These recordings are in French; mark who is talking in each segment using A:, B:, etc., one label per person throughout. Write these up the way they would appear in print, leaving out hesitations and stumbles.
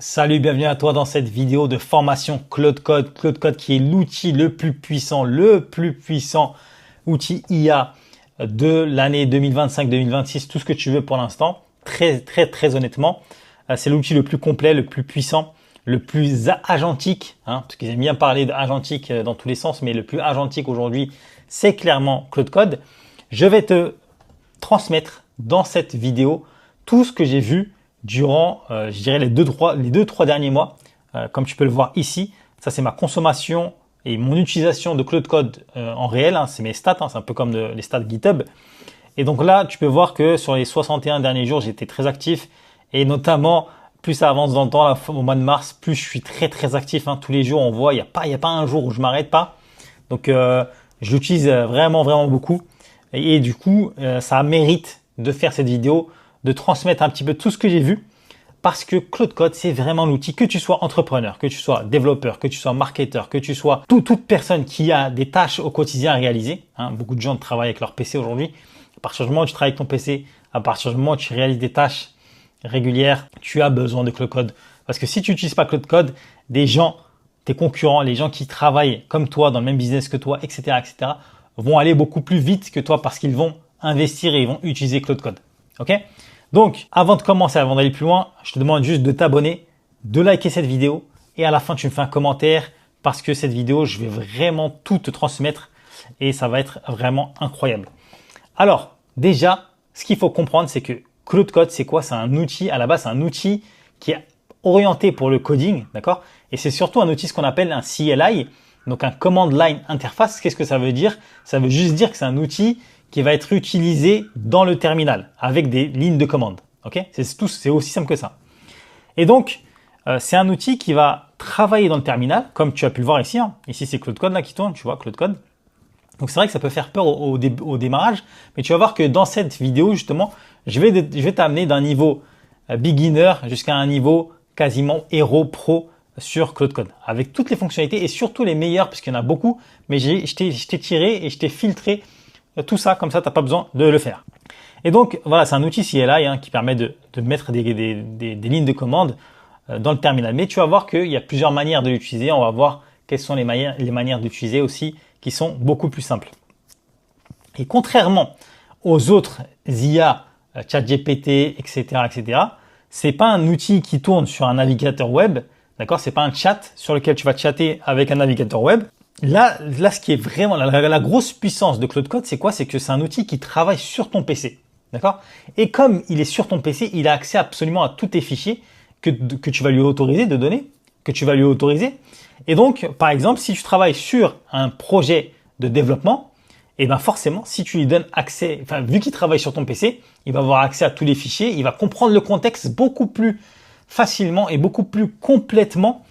A: Salut, bienvenue à toi dans cette vidéo de formation Claude Code. Claude Code qui est l'outil le plus puissant outil IA de l'année 2025-2026, tout ce que tu veux pour l'instant. Très honnêtement, c'est l'outil le plus complet, le plus puissant, le plus agentique, parce qu'ils aiment bien parler d'agentique dans tous les sens, mais le plus agentique aujourd'hui, c'est clairement Claude Code. Je vais te transmettre dans cette vidéo tout ce que j'ai vu durant, je dirais, les deux, trois derniers mois. Comme tu peux le voir ici, ça c'est ma consommation et mon utilisation de Claude Code en réel. C'est mes stats, c'est un peu comme les stats GitHub. Et donc là, tu peux voir que sur les 61 derniers jours, j'étais très actif. Et notamment, plus ça avance dans le temps, là, au mois de mars, plus je suis très actif. Tous les jours, on voit, il n'y a pas un jour où je m'arrête pas. Donc, je l'utilise vraiment beaucoup. Et du coup, ça mérite de faire cette vidéo, de transmettre un petit peu tout ce que j'ai vu, parce que Claude Code, c'est vraiment l'outil, que tu sois entrepreneur, que tu sois développeur, que tu sois marketeur, que tu sois toute personne qui a des tâches au quotidien à réaliser. Beaucoup de gens travaillent avec leur PC aujourd'hui. À partir du moment où tu travailles avec ton PC, à partir du moment où tu réalises des tâches régulières, tu as besoin de Claude Code. Parce que si tu n'utilises pas Claude Code, des gens, tes concurrents, les gens qui travaillent comme toi, dans le même business que toi, etc., vont aller beaucoup plus vite que toi parce qu'ils vont investir et ils vont utiliser Claude Code. Ok? Donc, avant de commencer, avant d'aller plus loin, je te demande juste de t'abonner, de liker cette vidéo et à la fin, tu me fais un commentaire parce que cette vidéo, je vais vraiment tout te transmettre et ça va être vraiment incroyable. Alors, déjà, ce qu'il faut comprendre, c'est que Claude Code, c'est quoi? C'est un outil, à la base, c'est un outil qui est orienté pour le coding, d'accord? Et c'est surtout un outil, ce qu'on appelle un CLI, donc un Command Line Interface. Qu'est-ce que ça veut dire? Ça veut juste dire que c'est un outil qui va être utilisé dans le terminal avec des lignes de commande. Ok, c'est aussi simple que ça. Et donc, c'est un outil qui va travailler dans le terminal, comme tu as pu le voir ici. Ici, c'est Claude Code là qui tourne, tu vois, Claude Code. Donc, c'est vrai que ça peut faire peur au démarrage, mais tu vas voir que dans cette vidéo, justement, je vais t'amener d'un niveau beginner jusqu'à un niveau quasiment héros pro sur Claude Code, avec toutes les fonctionnalités et surtout les meilleures, puisqu'il y en a beaucoup, mais je t'ai tiré et je t'ai filtré tout ça, comme ça, tu n'as pas besoin de le faire. Et donc, voilà, c'est un outil CLI qui permet de mettre des lignes de commande dans le terminal. Mais tu vas voir qu'il y a plusieurs manières de l'utiliser. On va voir quelles sont les manières d'utiliser aussi qui sont beaucoup plus simples. Et contrairement aux autres IA, ChatGPT, etc., c'est pas un outil qui tourne sur un navigateur web. D'accord? C'est pas un chat sur lequel tu vas chatter avec un navigateur web. Là, ce qui est vraiment la grosse puissance de Claude Code, c'est quoi? C'est que c'est un outil qui travaille sur ton PC. D'accord? Et comme il est sur ton PC, il a accès absolument à tous tes fichiers que tu vas lui autoriser de donner, que tu vas lui autoriser. Et donc, par exemple, si tu travailles sur un projet de développement, et ben forcément, si tu lui donnes accès, vu qu'il travaille sur ton PC, il va avoir accès à tous les fichiers, il va comprendre le contexte beaucoup plus facilement et beaucoup plus complètement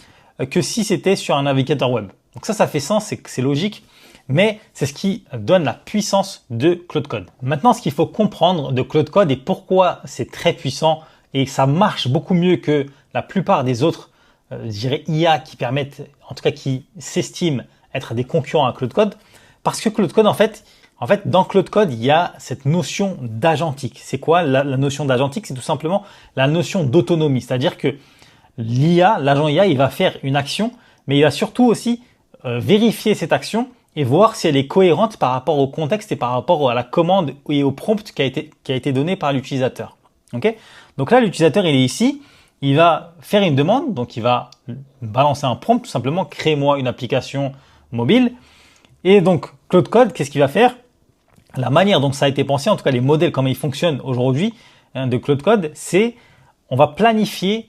A: que si c'était sur un navigateur web. Donc ça fait sens, c'est logique, mais c'est ce qui donne la puissance de Claude Code. Maintenant, ce qu'il faut comprendre de Claude Code et pourquoi c'est très puissant et ça marche beaucoup mieux que la plupart des autres, je dirais IA qui permettent, en tout cas qui s'estiment être des concurrents à Claude Code, parce que Claude Code, en fait, dans Claude Code, il y a cette notion d'agentique. C'est quoi la notion d'agentique? C'est tout simplement la notion d'autonomie, c'est-à-dire que l'agent IA, il va faire une action, mais il va surtout aussi vérifier cette action et voir si elle est cohérente par rapport au contexte et par rapport à la commande et au prompt qui a été donné par l'utilisateur. Ok? Donc là, l'utilisateur, il est ici, il va faire une demande, donc il va balancer un prompt, tout simplement, crée-moi une application mobile. Et donc, Claude Code, qu'est-ce qu'il va faire? La manière dont ça a été pensé, en tout cas les modèles, comment ils fonctionnent aujourd'hui de Claude Code, c'est on va planifier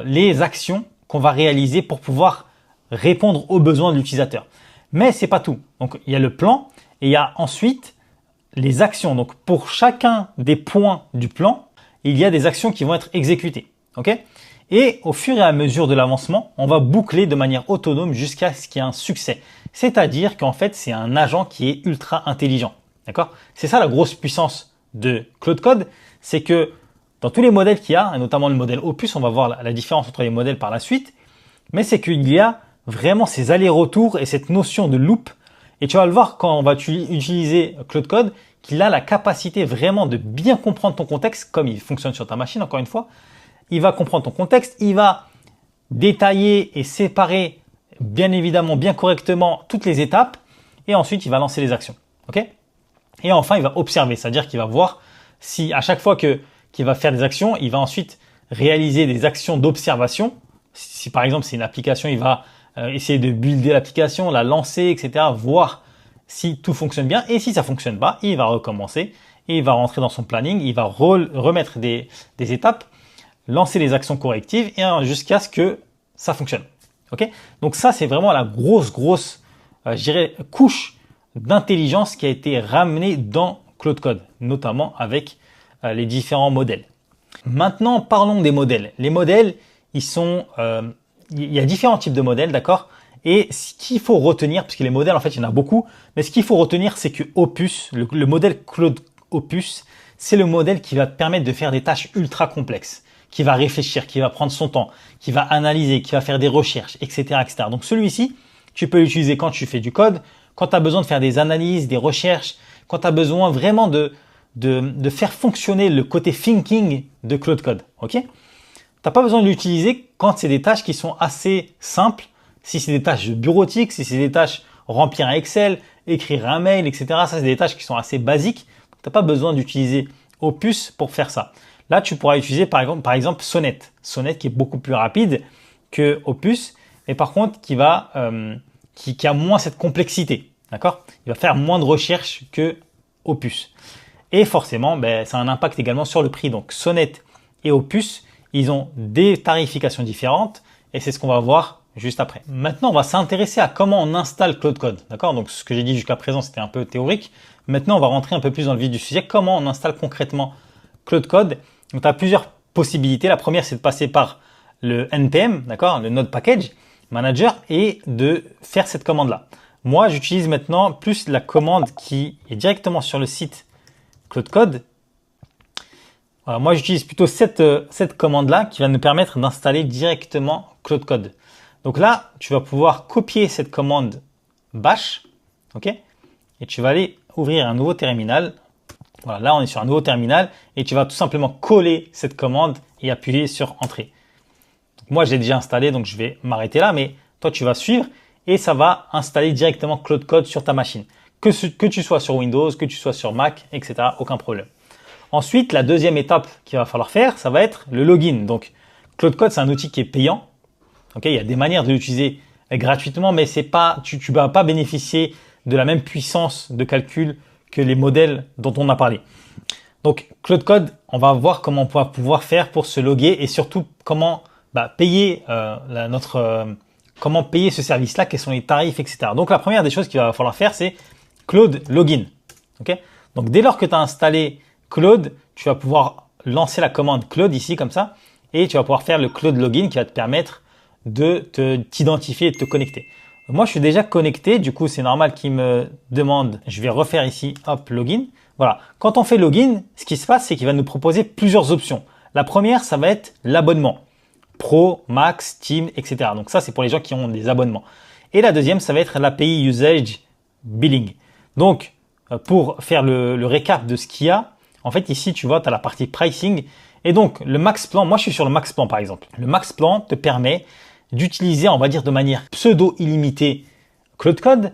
A: les actions qu'on va réaliser pour pouvoir répondre aux besoins de l'utilisateur. Mais c'est pas tout. Donc, il y a le plan et il y a ensuite les actions. Donc, pour chacun des points du plan, il y a des actions qui vont être exécutées. Ok? Et au fur et à mesure de l'avancement, on va boucler de manière autonome jusqu'à ce qu'il y ait un succès. C'est-à-dire qu'en fait, c'est un agent qui est ultra intelligent. D'accord? C'est ça la grosse puissance de Claude Code. C'est que dans tous les modèles qu'il y a, et notamment le modèle Opus, on va voir la différence entre les modèles par la suite, mais c'est qu'il y a vraiment ces allers-retours et cette notion de loop. Et tu vas le voir quand on va utiliser Claude Code, qu'il a la capacité vraiment de bien comprendre ton contexte, comme il fonctionne sur ta machine, encore une fois. Il va comprendre ton contexte, il va détailler et séparer bien évidemment, bien correctement toutes les étapes et ensuite il va lancer les actions. Ok? Et enfin, il va observer, c'est-à-dire qu'il va voir si à chaque fois qu'il va faire des actions, il va ensuite réaliser des actions d'observation. Si par exemple c'est une application, il va essayer de builder l'application, la lancer, etc. Voir si tout fonctionne bien et si ça fonctionne pas, il va recommencer et il va rentrer dans son planning, il va remettre des étapes, lancer les actions correctives et jusqu'à ce que ça fonctionne. Ok? Donc ça, c'est vraiment la grosse, je dirais, couche d'intelligence qui a été ramenée dans Claude Code, notamment avec les différents modèles. Maintenant, parlons des modèles. Les modèles, il y a différents types de modèles, d'accord? Et ce qu'il faut retenir, parce que les modèles, en fait, il y en a beaucoup, mais ce qu'il faut retenir, c'est que Opus, le modèle Claude Opus, c'est le modèle qui va te permettre de faire des tâches ultra complexes, qui va réfléchir, qui va prendre son temps, qui va analyser, qui va faire des recherches, etc., etc. Donc celui-ci, tu peux l'utiliser quand tu fais du code, quand tu as besoin de faire des analyses, des recherches, quand tu as besoin vraiment de faire fonctionner le côté thinking de Claude Code. Ok? T'as pas besoin de l'utiliser quand c'est des tâches qui sont assez simples. Si c'est des tâches bureautiques, si c'est des tâches remplir un Excel, écrire un mail, etc. Ça, c'est des tâches qui sont assez basiques. T'as pas besoin d'utiliser Opus pour faire ça. Là, tu pourras utiliser par exemple Sonnet. Sonnet qui est beaucoup plus rapide que Opus, mais par contre qui a moins cette complexité. D'accord? Il va faire moins de recherches que Opus. Et forcément, ça a un impact également sur le prix. Donc Sonnet et Opus, ils ont des tarifications différentes et c'est ce qu'on va voir juste après. Maintenant, on va s'intéresser à comment on installe Claude Code. D'accord? Donc ce que j'ai dit jusqu'à présent, c'était un peu théorique. Maintenant, on va rentrer un peu plus dans le vif du sujet. Comment on installe concrètement Claude Code? Donc tu as plusieurs possibilités. La première, c'est de passer par le NPM, d'accord, le Node Package Manager, et de faire cette commande-là. Moi, j'utilise maintenant plus la commande qui est directement sur le site Claude Code. Voilà, moi, j'utilise plutôt cette commande-là qui va nous permettre d'installer directement Claude Code. Donc là, tu vas pouvoir copier cette commande bash, ok, et tu vas aller ouvrir un nouveau terminal. Voilà, là, on est sur un nouveau terminal et tu vas tout simplement coller cette commande et appuyer sur Entrée. Donc, moi, j'ai déjà installé, donc je vais m'arrêter là, mais toi, tu vas suivre et ça va installer directement Claude Code sur ta machine. Que tu sois sur Windows, que tu sois sur Mac, etc., aucun problème. Ensuite, la deuxième étape qu'il va falloir faire, ça va être le login. Donc, Claude Code, c'est un outil qui est payant. Okay, il y a des manières de l'utiliser gratuitement, mais c'est pas, tu vas pas bénéficier de la même puissance de calcul que les modèles dont on a parlé. Donc, Claude Code, on va voir comment on va pouvoir faire pour se loguer et surtout comment payer comment payer ce service-là, quels sont les tarifs, etc. Donc, la première des choses qu'il va falloir faire, c'est Claude Login. Okay? Donc, dès lors que tu as installé Claude, tu vas pouvoir lancer la commande Claude ici comme ça et tu vas pouvoir faire le Claude Login qui va te permettre de t'identifier et de te connecter. Moi, je suis déjà connecté, du coup, c'est normal qu'il me demande, je vais refaire ici, hop, login. Voilà. Quand on fait login, ce qui se passe, c'est qu'il va nous proposer plusieurs options. La première, ça va être l'abonnement. Pro, Max, Team, etc. Donc ça, c'est pour les gens qui ont des abonnements. Et la deuxième, ça va être l'API Usage Billing. Donc, pour faire le récap de ce qu'il y a, en fait, ici, tu vois, tu as la partie pricing. Et donc, le max plan, moi, je suis sur le max plan, par exemple. Le max plan te permet d'utiliser, on va dire, de manière pseudo illimitée Claude Code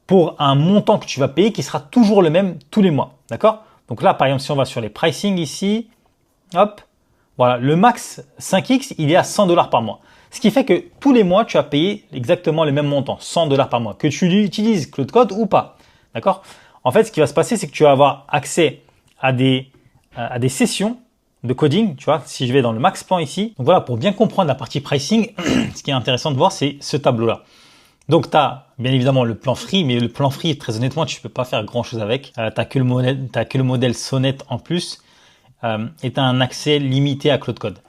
A: pour un montant que tu vas payer qui sera toujours le même tous les mois. D'accord? Donc là, par exemple, si on va sur les pricing ici, hop, voilà, le max 5X, il est à $100 par mois. Ce qui fait que tous les mois, tu vas payer exactement le même montant, $100 par mois, que tu utilises Claude Code ou pas. D'accord? En fait, ce qui va se passer, c'est que tu vas avoir accès à des sessions de coding, tu vois, si je vais dans le max plan ici. Donc voilà, pour bien comprendre la partie pricing, ce qui est intéressant de voir, c'est ce tableau-là. Donc, tu as bien évidemment le plan free, mais le plan free, très honnêtement, tu peux pas faire grand-chose avec. Tu n'as que le modèle Sonnet en plus et tu as un accès limité à Claude Code.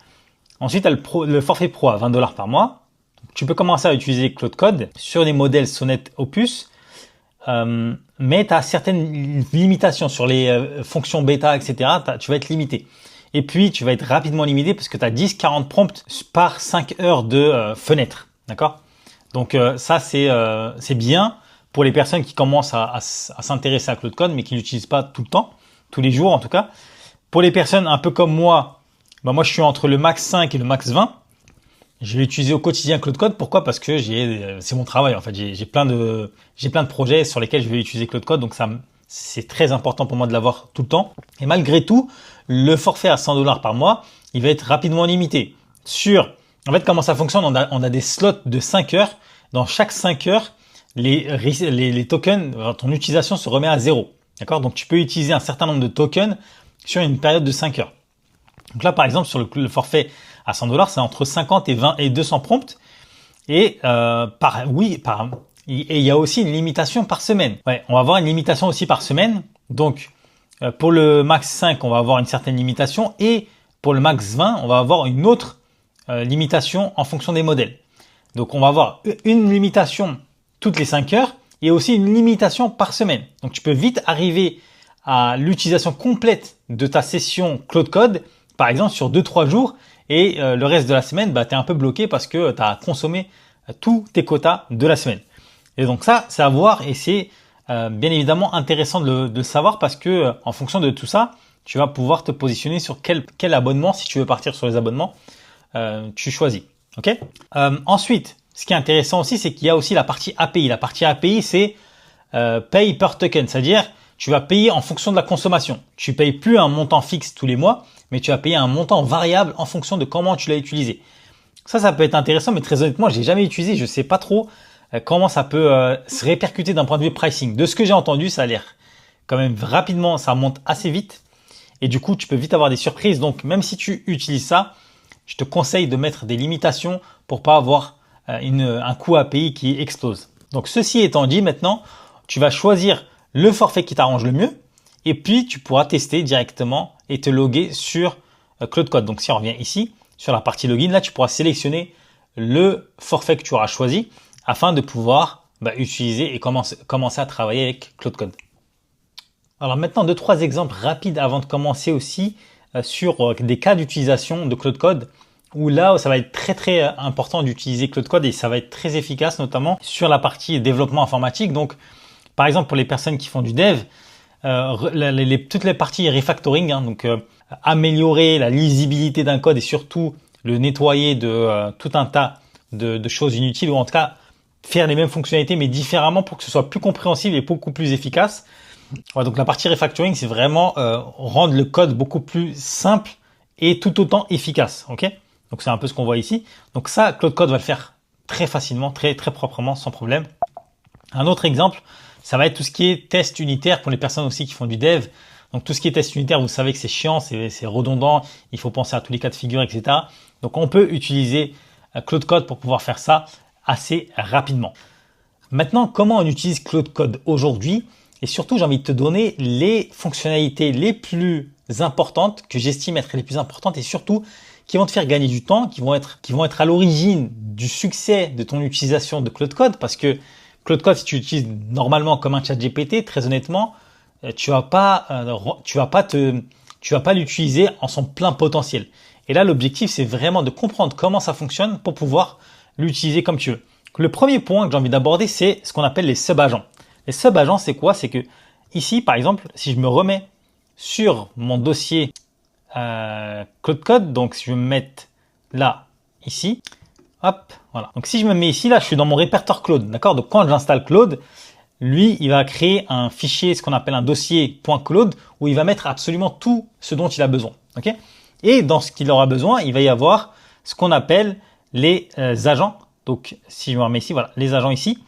A: Ensuite, tu as le forfait pro à $20 par mois. Donc, tu peux commencer à utiliser Claude Code sur les modèles Sonnet Opus, mais tu as certaines limitations sur les fonctions bêta, etc. Tu vas être limité. Et puis, tu vas être rapidement limité parce que tu as 10-40 prompts par 5 heures de fenêtre. D'accord? Donc, ça, c'est bien pour les personnes qui commencent à s'intéresser à Claude Code, mais qui ne l'utilisent pas tout le temps, tous les jours en tout cas. Pour les personnes un peu comme moi, moi, je suis entre le max 5 et le max 20. Je vais utiliser au quotidien Claude Code. Pourquoi? Parce que c'est mon travail en fait. J'ai plein de projets sur lesquels je vais utiliser Claude Code, donc c'est très important pour moi de l'avoir tout le temps. Et malgré tout, le forfait à 100 $ par mois, il va être rapidement limité. En fait, comment ça fonctionne? On a des slots de 5 heures. Dans chaque 5 heures, les tokens, ton utilisation se remet à 0. D'accord? Donc tu peux utiliser un certain nombre de tokens sur une période de 5 heures. Donc là, par exemple, sur le forfait à 100 $, c'est entre 50 et 20 et 200 prompts. Et il y a aussi une limitation par semaine. Ouais, on va avoir une limitation aussi par semaine. Donc, pour le max 5, on va avoir une certaine limitation. Et pour le max 20, on va avoir une autre limitation en fonction des modèles. Donc, on va avoir une limitation toutes les 5 heures et aussi une limitation par semaine. Donc, tu peux vite arriver à l'utilisation complète de ta session Claude Code, par exemple, sur 2-3 jours. Et le reste de la semaine, tu es un peu bloqué parce que tu as consommé tous tes quotas de la semaine. Et donc ça, c'est à voir et c'est bien évidemment intéressant de le savoir parce que en fonction de tout ça, tu vas pouvoir te positionner sur quel abonnement, si tu veux partir sur les abonnements, tu choisis. Ok. Ensuite, ce qui est intéressant aussi, c'est qu'il y a aussi la partie API. La partie API, c'est pay per token, c'est-à-dire tu vas payer en fonction de la consommation. Tu payes plus un montant fixe tous les mois, mais tu vas payer un montant variable en fonction de comment tu l'as utilisé. Ça peut être intéressant, mais très honnêtement, j'ai jamais utilisé. Je sais pas trop comment ça peut se répercuter d'un point de vue pricing. De ce que j'ai entendu, ça a l'air quand même rapidement, ça monte assez vite. Et du coup, tu peux vite avoir des surprises. Donc, même si tu utilises ça, je te conseille de mettre des limitations pour pas avoir un coût API qui explose. Donc, ceci étant dit, maintenant, tu vas choisir le forfait qui t'arrange le mieux. Et puis, tu pourras tester directement et te loguer sur Claude Code. Donc, si on revient ici, sur la partie login, là, tu pourras sélectionner le forfait que tu auras choisi afin de pouvoir utiliser et commencer à travailler avec Claude Code. Alors maintenant, 2-3 exemples rapides avant de commencer aussi sur des cas d'utilisation de Claude Code où là, ça va être très très important d'utiliser Claude Code et ça va être très efficace, notamment sur la partie développement informatique. Donc, par exemple, pour les personnes qui font du dev, toutes les parties refactoring, donc améliorer la lisibilité d'un code et surtout le nettoyer de tout un tas de choses inutiles ou en tout cas faire les mêmes fonctionnalités mais différemment pour que ce soit plus compréhensible et beaucoup plus efficace. Ouais, donc la partie refactoring, c'est vraiment rendre le code beaucoup plus simple et tout autant efficace. Ok? Donc c'est un peu ce qu'on voit ici. Donc ça, Claude Code va le faire très facilement, très très proprement, sans problème. Un autre exemple, ça va être tout ce qui est test unitaire pour les personnes aussi qui font du dev. Donc tout ce qui est test unitaire, vous savez que c'est chiant, c'est redondant, il faut penser à tous les cas de figure, etc. Donc on peut utiliser Claude Code pour pouvoir faire ça assez rapidement. Maintenant, comment on utilise Claude Code aujourd'hui? Et surtout, j'ai envie de te donner les fonctionnalités les plus importantes que j'estime être les plus importantes et surtout qui vont te faire gagner du temps, qui vont être à l'origine du succès de ton utilisation de Claude Code parce que Claude Code, si tu l'utilises normalement comme un chat GPT, très honnêtement, tu vas pas l'utiliser en son plein potentiel. Et là, l'objectif, c'est vraiment de comprendre comment ça fonctionne pour pouvoir l'utiliser comme tu veux. Le premier point que j'ai envie d'aborder, c'est ce qu'on appelle les sub-agents. Les sub-agents, c'est quoi? C'est que ici, par exemple, si je me remets sur mon dossier Claude Code, donc si je me mets là, ici, hop, voilà. Donc si je me mets ici, là, je suis dans mon répertoire Claude, d'accord? Donc quand j'installe Claude, lui, il va créer un fichier, ce qu'on appelle un dossier .claude, où il va mettre absolument tout ce dont il a besoin, ok? Et dans ce qu'il aura besoin, il va y avoir ce qu'on appelle les agents. Donc si je me remets ici, voilà, les agents ici.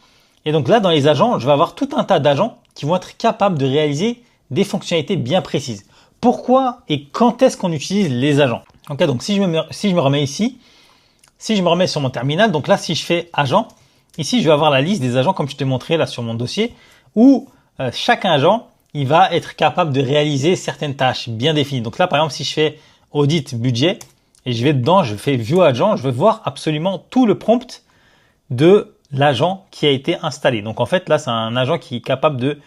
A: Et donc là, dans les agents, je vais avoir tout un tas d'agents qui vont être capables de réaliser des fonctionnalités bien précises. Pourquoi et quand est-ce qu'on utilise les agents? Ok, donc si je me remets ici, si je me remets sur mon terminal, donc là, si je fais agent, ici, je vais avoir la liste des agents comme je t'ai montré là sur mon dossier, où chaque agent, il va être capable de réaliser certaines tâches bien définies. Donc là, par exemple, si je fais audit budget et je vais dedans, je fais view agent, je vais voir absolument tout le prompt de l'agent qui a été installé. Donc en fait, là, c'est un agent qui est capable de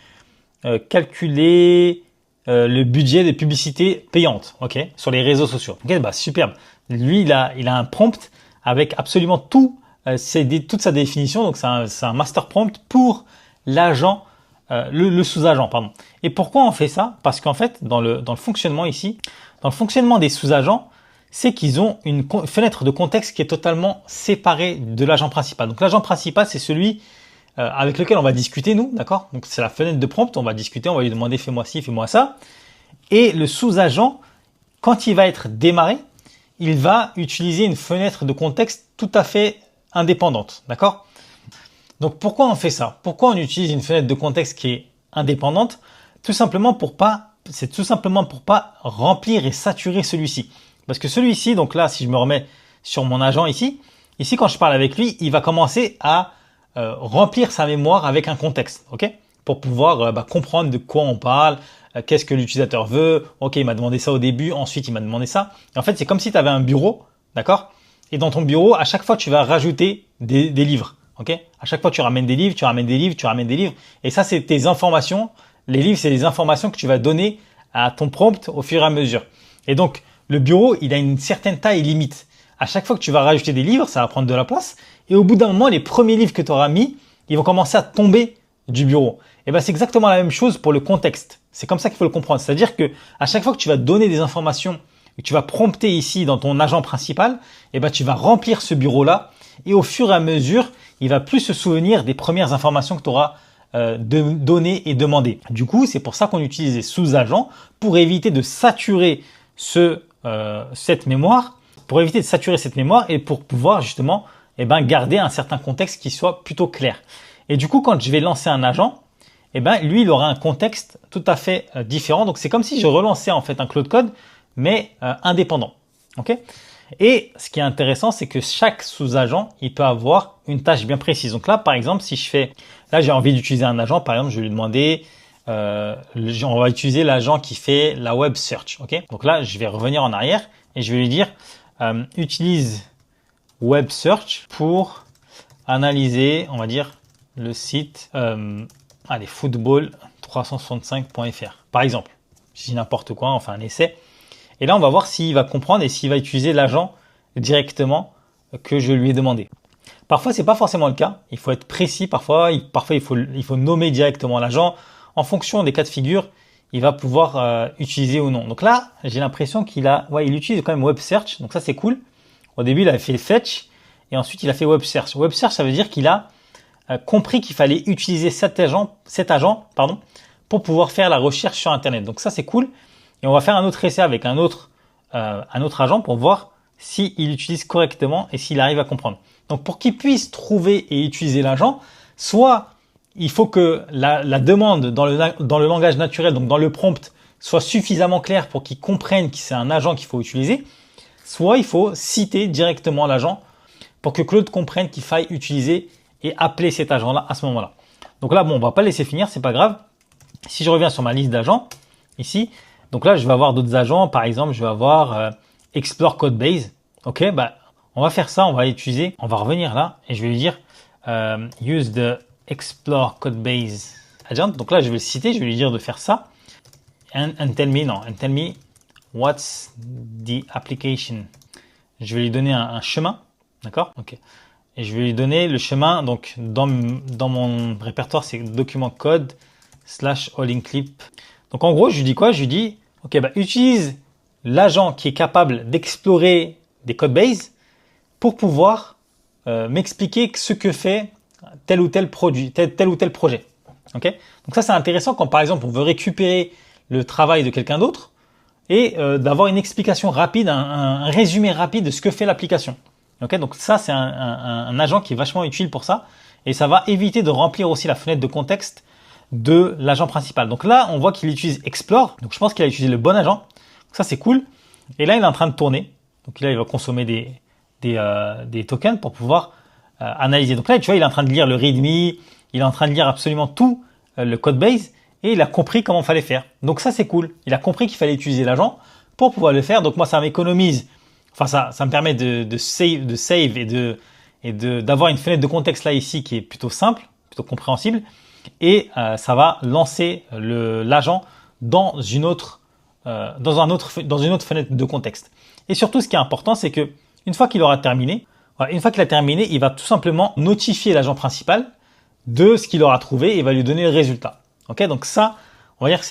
A: calculer le budget des publicités payantes, ok, sur les réseaux sociaux. Ok, bah superbe. Lui, il a un prompt avec absolument toute sa définition. Donc c'est un master prompt pour l'agent, le sous-agent, pardon. Et pourquoi on fait ça? Parce qu'en fait, dans le fonctionnement ici, dans le fonctionnement des sous-agents, c'est qu'ils ont une fenêtre de contexte qui est totalement séparée de l'agent principal. Donc l'agent principal, c'est celui avec lequel on va discuter, nous, d'accord? Donc c'est la fenêtre de prompt, on va discuter, on va lui demander fais-moi ci, fais-moi ça. Et le sous-agent, quand il va être démarré, il va utiliser une fenêtre de contexte tout à fait indépendante, d'accord? Donc pourquoi on fait ça? Pourquoi on utilise une fenêtre de contexte qui est indépendante? C'est tout simplement pour pas remplir et saturer celui-ci. Parce que celui-ci, donc là, si je me remets sur mon agent ici quand je parle avec lui, il va commencer à remplir sa mémoire avec un contexte, ok? Pour pouvoir comprendre de quoi on parle, qu'est-ce que l'utilisateur veut. Ok, il m'a demandé ça au début, ensuite il m'a demandé ça. Et en fait, c'est comme si tu avais un bureau, d'accord? Et dans ton bureau, à chaque fois, tu vas rajouter des livres, ok? À chaque fois, tu ramènes des livres, tu ramènes des livres, tu ramènes des livres. Et ça, c'est tes informations. Les livres, c'est les informations que tu vas donner à ton prompt au fur et à mesure. Et donc, le bureau, il a une certaine taille limite. À chaque fois que tu vas rajouter des livres, ça va prendre de la place. Et au bout d'un moment, les premiers livres que tu auras mis, ils vont commencer à tomber du bureau. Et ben, c'est exactement la même chose pour le contexte. C'est comme ça qu'il faut le comprendre. C'est-à-dire que à chaque fois que tu vas donner des informations et que tu vas prompter ici dans ton agent principal, et ben, tu vas remplir ce bureau-là. Et au fur et à mesure, il va plus se souvenir des premières informations que tu auras données et demandées. Du coup, c'est pour ça qu'on utilise les sous-agents pour éviter de saturer cette mémoire, et pour pouvoir justement garder un certain contexte qui soit plutôt clair. Et du coup, quand je vais lancer un agent, lui, il aura un contexte tout à fait différent. Donc, c'est comme si je relançais en fait un Claude Code, mais indépendant. Ok? Et ce qui est intéressant, c'est que chaque sous-agent, il peut avoir une tâche bien précise. Donc là, par exemple, là, j'ai envie d'utiliser un agent. Par exemple, je vais lui demander, on va utiliser l'agent qui fait la web search. Ok? Donc là, je vais revenir en arrière et je vais lui dire, utilise web search pour analyser, on va dire, le site football365.fr par exemple. Je dis n'importe quoi, on fait un essai. Et là, on va voir s'il va comprendre et s'il va utiliser l'agent directement que je lui ai demandé. Parfois, c'est pas forcément le cas. Il faut être précis. Parfois, il faut nommer directement l'agent. En fonction des cas de figure, il va pouvoir utiliser ou non. Donc là, j'ai l'impression il utilise quand même web search. Donc ça, c'est cool. Au début, il a fait fetch et ensuite, il a fait web search. Web search, ça veut dire qu'il a compris qu'il fallait utiliser cet agent, pour pouvoir faire la recherche sur Internet. Donc ça, c'est cool. Et on va faire un autre essai avec un autre agent pour voir s'il utilise correctement et s'il arrive à comprendre. Donc pour qu'il puisse trouver et utiliser l'agent, soit il faut que la demande dans le langage naturel, donc dans le prompt, soit suffisamment claire pour qu'il comprenne que c'est un agent qu'il faut utiliser, soit il faut citer directement l'agent pour que Claude comprenne qu'il faille utiliser et appeler cet agent-là à ce moment-là. Donc là, on va pas le laisser finir, c'est pas grave. Si je reviens sur ma liste d'agents, ici, donc là, je vais avoir d'autres agents. Par exemple, je vais avoir Explore Codebase. Ok, on va faire ça, on va utiliser. On va revenir là et je vais lui dire use the Explore Codebase agent. Donc là, je vais le citer, je vais lui dire de faire ça. And tell me what's the application. Je vais lui donner un chemin, d'accord? Ok. Et je vais lui donner le chemin. Donc dans mon répertoire, c'est document code /all clip. Donc en gros, je lui dis quoi? Je lui dis ok, utilise l'agent qui est capable d'explorer des codebases pour pouvoir m'expliquer ce que fait tel ou tel produit, tel ou tel projet. Ok? Donc ça, c'est intéressant quand par exemple on veut récupérer le travail de quelqu'un d'autre et d'avoir une explication rapide, un résumé rapide de ce que fait l'application. Ok? Donc ça, c'est un agent qui est vachement utile pour ça et ça va éviter de remplir aussi la fenêtre de contexte de l'agent principal. Donc là, on voit qu'il utilise Explore. Donc je pense qu'il a utilisé le bon agent. Donc ça, c'est cool. Et là, il est en train de tourner. Donc là, il va consommer des tokens pour pouvoir analyser. Donc là, tu vois, il est en train de lire le README. Il est en train de lire absolument tout le codebase et il a compris comment il fallait faire. Donc ça, c'est cool. Il a compris qu'il fallait utiliser l'agent pour pouvoir le faire. Donc moi, ça m'économise. Enfin, ça me permet de save et d'avoir une fenêtre de contexte là ici qui est plutôt simple, plutôt compréhensible. Et ça va lancer l'agent dans une autre fenêtre de contexte. Et surtout, ce qui est important, c'est que une fois qu'il a terminé, il va tout simplement notifier l'agent principal de ce qu'il aura trouvé et va lui donner le résultat. Ok, donc ça, on va dire que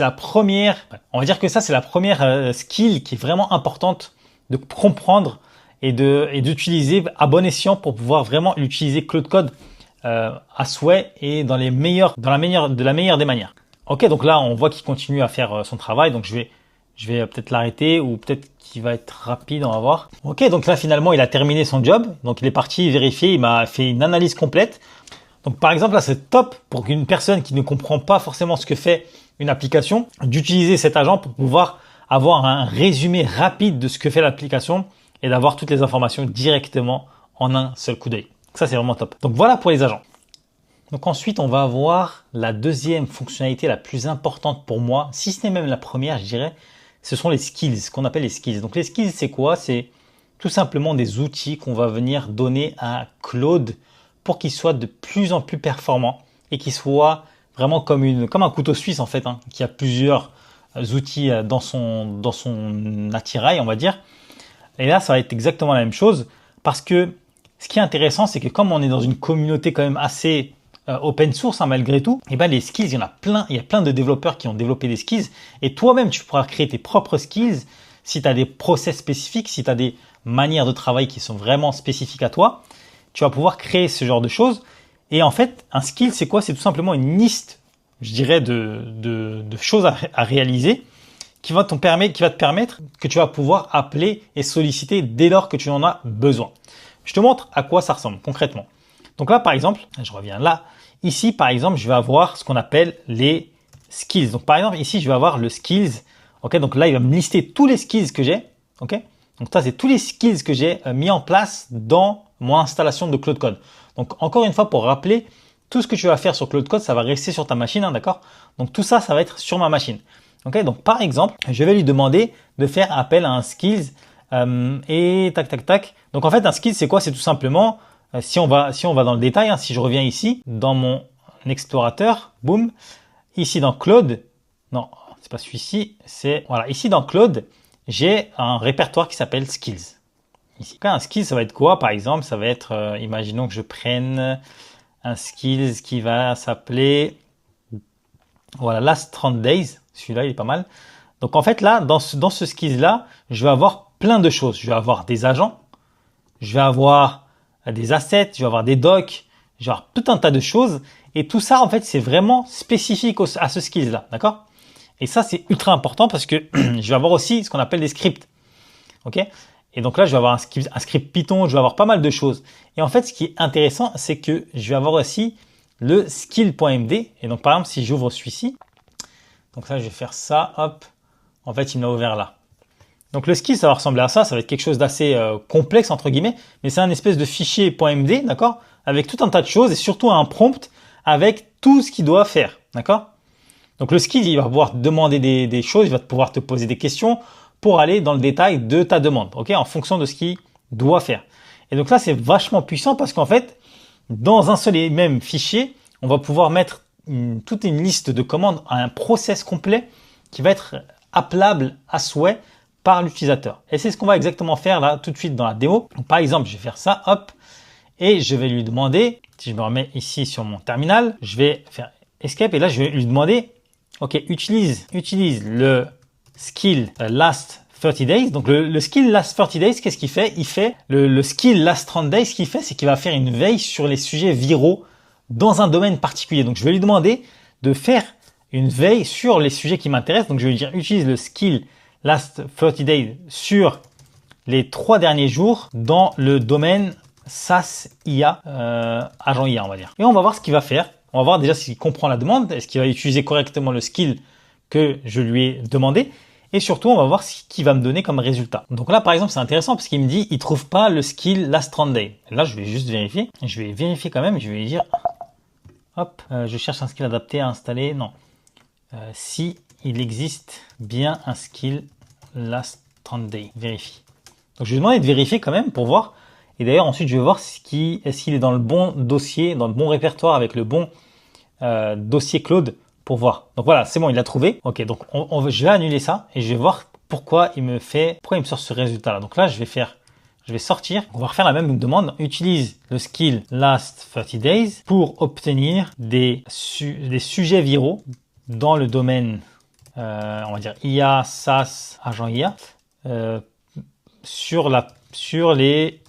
A: c'est la première skill qui est vraiment importante de comprendre et d'utiliser à bon escient pour pouvoir vraiment utiliser Claude Code à souhait et de la meilleure des manières. Ok, donc là on voit qu'il continue à faire son travail, donc je vais peut-être l'arrêter ou peut-être qu'il va être rapide, on va voir. Ok, donc là finalement il a terminé son job, donc il est parti vérifier, il m'a fait une analyse complète. Donc par exemple là c'est top pour une personne qui ne comprend pas forcément ce que fait une application, d'utiliser cet agent pour pouvoir avoir un résumé rapide de ce que fait l'application et d'avoir toutes les informations directement en un seul coup d'œil. Ça c'est vraiment top. Donc voilà pour les agents. Donc ensuite on va avoir la deuxième fonctionnalité la plus importante pour moi, si ce n'est même la première je dirais, ce sont les skills, ce qu'on appelle les skills. Donc les skills c'est quoi? C'est tout simplement des outils qu'on va venir donner à Claude pour qu'il soit de plus en plus performant et qu'il soit vraiment comme un couteau suisse en fait, qui a plusieurs outils dans son attirail, on va dire. Et là, ça va être exactement la même chose parce que ce qui est intéressant, c'est que comme on est dans une communauté quand même assez open source malgré tout, et ben les skills, il y a plein de développeurs qui ont développé des skills et toi-même, tu pourras créer tes propres skills si tu as des process spécifiques, si tu as des manières de travail qui sont vraiment spécifiques à toi. Tu vas pouvoir créer ce genre de choses. Et en fait, un skill, c'est quoi? C'est tout simplement une liste, je dirais, de choses à réaliser qui va te permettre que tu vas pouvoir appeler et solliciter dès lors que tu en as besoin. Je te montre à quoi ça ressemble concrètement. Donc là, par exemple, je reviens là. Ici, par exemple, je vais avoir ce qu'on appelle les skills. Donc par exemple, ici, je vais avoir le skills. Ok, donc là, il va me lister tous les skills que j'ai. Ok, donc ça, c'est tous les skills que j'ai mis en place dans mon installation de Claude Code. Donc encore une fois, pour rappeler, tout ce que tu vas faire sur Claude Code, ça va rester sur ta machine, d'accord? Donc tout ça, ça va être sur ma machine. Ok, donc par exemple, je vais lui demander de faire appel à un skills et tac tac tac. Donc en fait, un skills, c'est quoi? C'est tout simplement, si on va dans le détail, si je reviens ici dans mon explorateur, boum, ici dans Claude, non, c'est pas celui-ci, c'est voilà, ici dans Claude, j'ai un répertoire qui s'appelle skills. Ici, un skill, ça va être quoi? Par exemple, ça va être, imaginons que je prenne un skills qui va s'appeler, voilà, Last 30 Days. Celui-là, il est pas mal. Donc, en fait, là, dans ce skills-là, je vais avoir plein de choses. Je vais avoir des agents, je vais avoir des assets, je vais avoir des docs, je vais avoir tout un tas de choses. Et tout ça, en fait, c'est vraiment spécifique à ce skills-là, d'accord? Et ça, c'est ultra important parce que je vais avoir aussi ce qu'on appelle des scripts. Ok? Et donc là, je vais avoir un script Python, je vais avoir pas mal de choses. Et en fait, ce qui est intéressant, c'est que je vais avoir aussi le skill.md. Et donc, par exemple, si j'ouvre celui-ci, donc ça, je vais faire ça, hop. En fait, il me l'a ouvert là. Donc le skill, ça va ressembler à ça. Ça va être quelque chose d'assez complexe, entre guillemets. Mais c'est un espèce de fichier .md, d'accord? Avec tout un tas de choses et surtout un prompt avec tout ce qu'il doit faire, d'accord? Donc le skill, il va pouvoir te demander des choses, il va pouvoir te poser des questions pour aller dans le détail de ta demande, ok, en fonction de ce qu'il doit faire. Et donc là, c'est vachement puissant parce qu'en fait, dans un seul et même fichier, on va pouvoir mettre toute une liste de commandes à un process complet qui va être appelable à souhait par l'utilisateur. Et c'est ce qu'on va exactement faire là tout de suite dans la démo. Donc, par exemple, je vais faire ça, hop, et je vais lui demander, si je me remets ici sur mon terminal, je vais faire escape et là, je vais lui demander, ok, utilise le skill last 30 days. Donc le skill last 30 days, qu'est-ce qu'il fait? Il fait le skill last 30 days, ce qu'il fait, c'est qu'il va faire une veille sur les sujets viraux dans un domaine particulier. Donc je vais lui demander de faire une veille sur les sujets qui m'intéressent. Donc je vais lui dire utilise le skill last 30 days sur les 3 derniers jours dans le domaine SaaS IA, agent IA, on va dire. Et on va voir ce qu'il va faire. On va voir déjà s'il comprend la demande, est-ce qu'il va utiliser correctement le skill que je lui ai demandé. Et surtout, on va voir ce qu'il va me donner comme résultat. Donc là, par exemple, c'est intéressant parce qu'il me dit, il trouve pas le skill last 30 days. Et là, je vais juste vérifier. Je vais vérifier quand même. Je vais lui dire, hop, je cherche un skill adapté à installer. Non. Si il existe bien un skill last 30 days. Vérifie. Donc, je vais lui demander de vérifier quand même pour voir. Et d'ailleurs, ensuite, je vais voir est-ce qu'il est dans le bon dossier, dans le bon répertoire avec le bon dossier Claude pour voir. Donc voilà, c'est bon, il l'a trouvé. Ok, donc je vais annuler ça et je vais voir pourquoi il me sort ce résultat-là. Donc là, je vais sortir. On va refaire la même demande. Utilise le skill last 30 days pour obtenir des sujets viraux dans le domaine, on va dire IA, SaaS, agent IA, sur les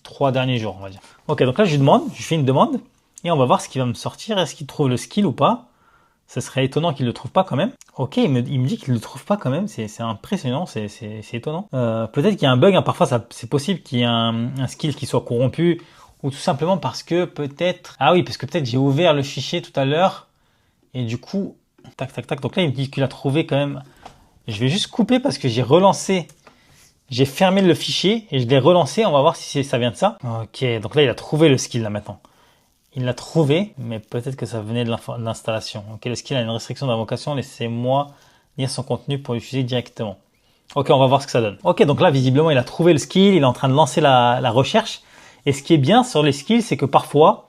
A: 3 derniers jours, on va dire. Ok, donc là, je fais une demande et on va voir ce qui va me sortir. Est-ce qu'il trouve le skill ou pas? Ce serait étonnant qu'il le trouve pas quand même. Ok, il me dit qu'il le trouve pas quand même. C'est impressionnant, c'est étonnant. Peut-être qu'il y a un bug, hein. Parfois c'est possible qu'il y ait un skill qui soit corrompu ou tout simplement parce que peut-être... Ah oui, parce que peut-être j'ai ouvert le fichier tout à l'heure et du coup... Tac, tac, tac. Donc là, il me dit qu'il a trouvé quand même... Je vais juste couper parce que j'ai relancé... J'ai fermé le fichier et je l'ai relancé. On va voir si ça vient de ça. Ok, donc là, il a trouvé le skill là maintenant. Il l'a trouvé, mais peut-être que ça venait de l'installation. Ok, le skill a une restriction d'invocation. Laissez-moi lire son contenu pour l'utiliser directement. Ok, on va voir ce que ça donne. Ok, donc là, visiblement, il a trouvé le skill. Il est en train de lancer la recherche. Et ce qui est bien sur les skills, c'est que parfois,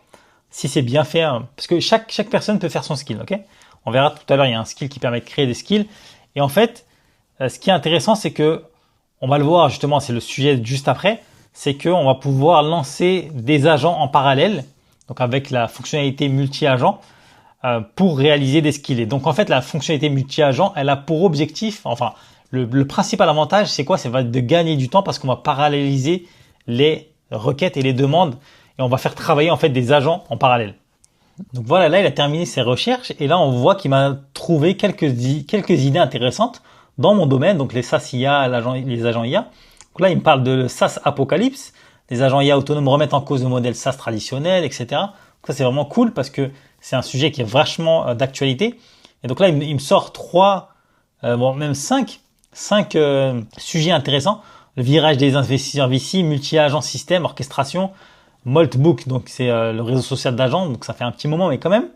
A: si c'est bien fait, parce que chaque personne peut faire son skill, ok? On verra tout à l'heure, il y a un skill qui permet de créer des skills. Et en fait, ce qui est intéressant, c'est que, on va le voir justement, c'est le sujet juste après, c'est qu'on va pouvoir lancer des agents en parallèle, donc avec la fonctionnalité multi-agent, pour réaliser des skills. Et donc en fait, la fonctionnalité multi-agent, elle a pour objectif, enfin, le principal avantage, c'est quoi? C'est de gagner du temps parce qu'on va paralléliser les requêtes et les demandes et on va faire travailler en fait des agents en parallèle. Donc voilà, là il a terminé ses recherches et là on voit qu'il m'a trouvé quelques idées intéressantes dans mon domaine, donc les SaaS IA, les agents IA. Donc là il me parle de SaaS Apocalypse, les agents IA autonomes remettent en cause le modèle SaaS traditionnel, etc. Donc ça c'est vraiment cool parce que c'est un sujet qui est vachement d'actualité. Et donc là il me sort même cinq sujets intéressants. Le virage des investisseurs VC, multi-agent système, orchestration, Maltbook, donc c'est le réseau social d'agents, donc ça fait un petit moment, mais quand même.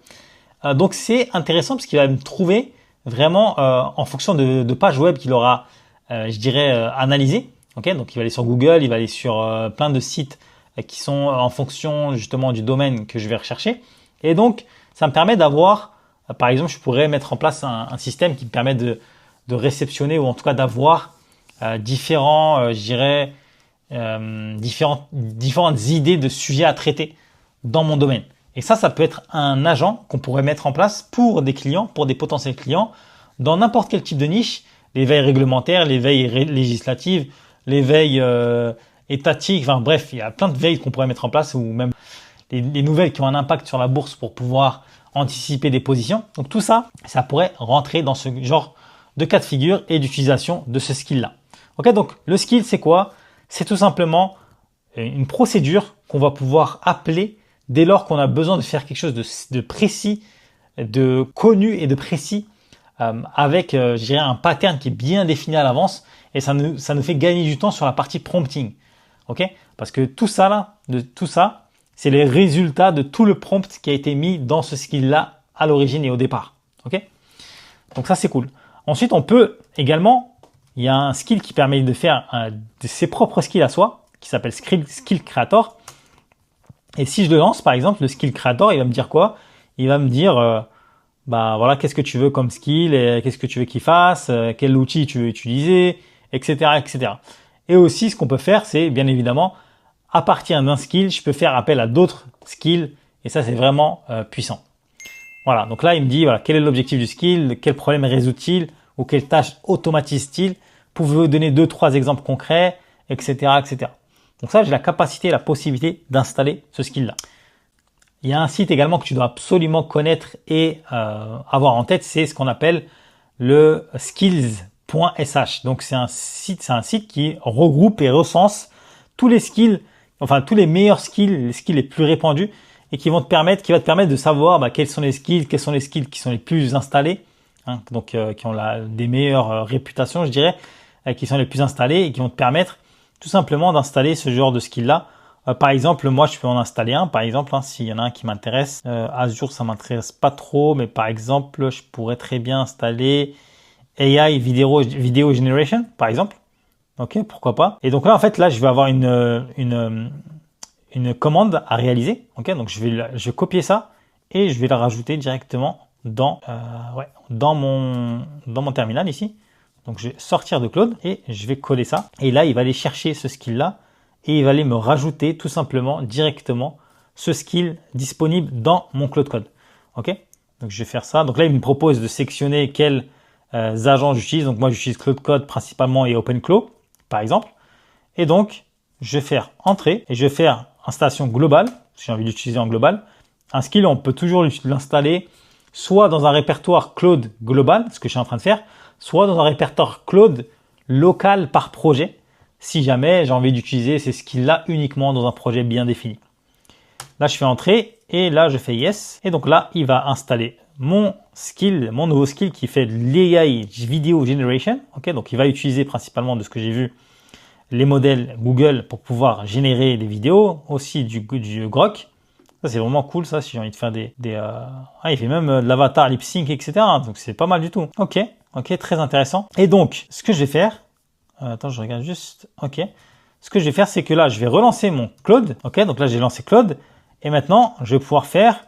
A: Donc c'est intéressant parce qu'il va me trouver vraiment en fonction de pages web qu'il aura, je dirais, analysées. Okay, donc il va aller sur Google, il va aller sur plein de sites qui sont en fonction justement du domaine que je vais rechercher. Et donc ça me permet d'avoir, par exemple, je pourrais mettre en place un système qui me permet de réceptionner ou en tout cas d'avoir différentes idées de sujets à traiter dans mon domaine. Et ça peut être un agent qu'on pourrait mettre en place pour des clients, pour des potentiels clients, dans n'importe quel type de niche, les veilles réglementaires, les veilles législatives, les veilles étatiques, enfin bref, il y a plein de veilles qu'on pourrait mettre en place ou même les nouvelles qui ont un impact sur la bourse pour pouvoir anticiper des positions. Donc tout ça, ça pourrait rentrer dans ce genre de cas de figure et d'utilisation de ce skill-là. Ok, donc le skill, c'est quoi? C'est tout simplement une procédure qu'on va pouvoir appeler dès lors qu'on a besoin de faire quelque chose de précis, de connu et de précis, avec, je dirais, un pattern qui est bien défini à l'avance et ça nous fait gagner du temps sur la partie prompting. Ok? Parce que tout ça, c'est les résultats de tout le prompt qui a été mis dans ce skill-là à l'origine et au départ. Ok? Donc ça, c'est cool. Ensuite, on peut également, il y a un skill qui permet de faire ses propres skills à soi, qui s'appelle Skill Creator. Et si je le lance, par exemple, le Skill Creator, il va me dire quoi? Il va me dire, voilà, qu'est-ce que tu veux comme skill, et qu'est-ce que tu veux qu'il fasse, quel outil tu veux utiliser, etc., etc. Et aussi, ce qu'on peut faire, c'est bien évidemment, à partir d'un skill, je peux faire appel à d'autres skills, et ça, c'est vraiment puissant. Voilà, donc là, il me dit, voilà, quel est l'objectif du skill, quel problème résout-il, ou quelle tâche automatise-t-il, pouvez-vous donner 2-3 exemples concrets, etc., etc. Donc ça, j'ai la capacité et la possibilité d'installer ce skill-là. Il y a un site également que tu dois absolument connaître et avoir en tête, c'est ce qu'on appelle le skills.sh. Donc c'est un site qui regroupe et recense tous les skills, enfin tous les meilleurs skills, les skills les plus répandus et qui va te permettre de savoir quels sont les skills qui sont les plus installés, hein, donc qui ont des meilleures réputations, je dirais, qui sont les plus installés et qui vont te permettre tout simplement d'installer ce genre de skill-là. Par exemple, moi, je peux en installer un. Par exemple, s'il y en a un qui m'intéresse, Azure, ça m'intéresse pas trop, mais par exemple, je pourrais très bien installer AI Video Generation, par exemple. Ok, pourquoi pas. Et donc là, en fait, je vais avoir une commande à réaliser. Ok, donc je vais copier ça et je vais la rajouter directement dans mon terminal ici. Donc je vais sortir de Claude et je vais coller ça. Et là, il va aller chercher ce skill-là et il va aller me rajouter tout simplement directement ce skill disponible dans mon Claude Code. Ok? Donc je vais faire ça. Donc là, il me propose de sélectionner quels agents j'utilise. Donc moi, j'utilise Claude Code principalement et OpenClaw, par exemple. Et donc, je vais faire entrée et je vais faire installation globale, si j'ai envie d'utiliser en global. Un skill, on peut toujours l'installer soit dans un répertoire Cloud global, ce que je suis en train de faire, soit dans un répertoire Cloud local par projet, si jamais j'ai envie d'utiliser ces skills-là uniquement dans un projet bien défini. Là, je fais entrer et là, je fais yes. Et donc là, il va installer mon skill, mon nouveau skill qui fait l'AI Video Generation. Okay, donc, il va utiliser principalement, de ce que j'ai vu, les modèles Google pour pouvoir générer des vidéos, aussi du Grok. Ça, c'est vraiment cool, ça, si j'ai envie de faire il fait même de l'avatar, lip sync, etc. Donc, c'est pas mal du tout. Ok, très intéressant. Et donc, ce que je vais faire, attends, je regarde juste. Ok. Ce que je vais faire, c'est que là, je vais relancer mon Claude. Ok, donc là, j'ai lancé Claude. Et maintenant, je vais pouvoir faire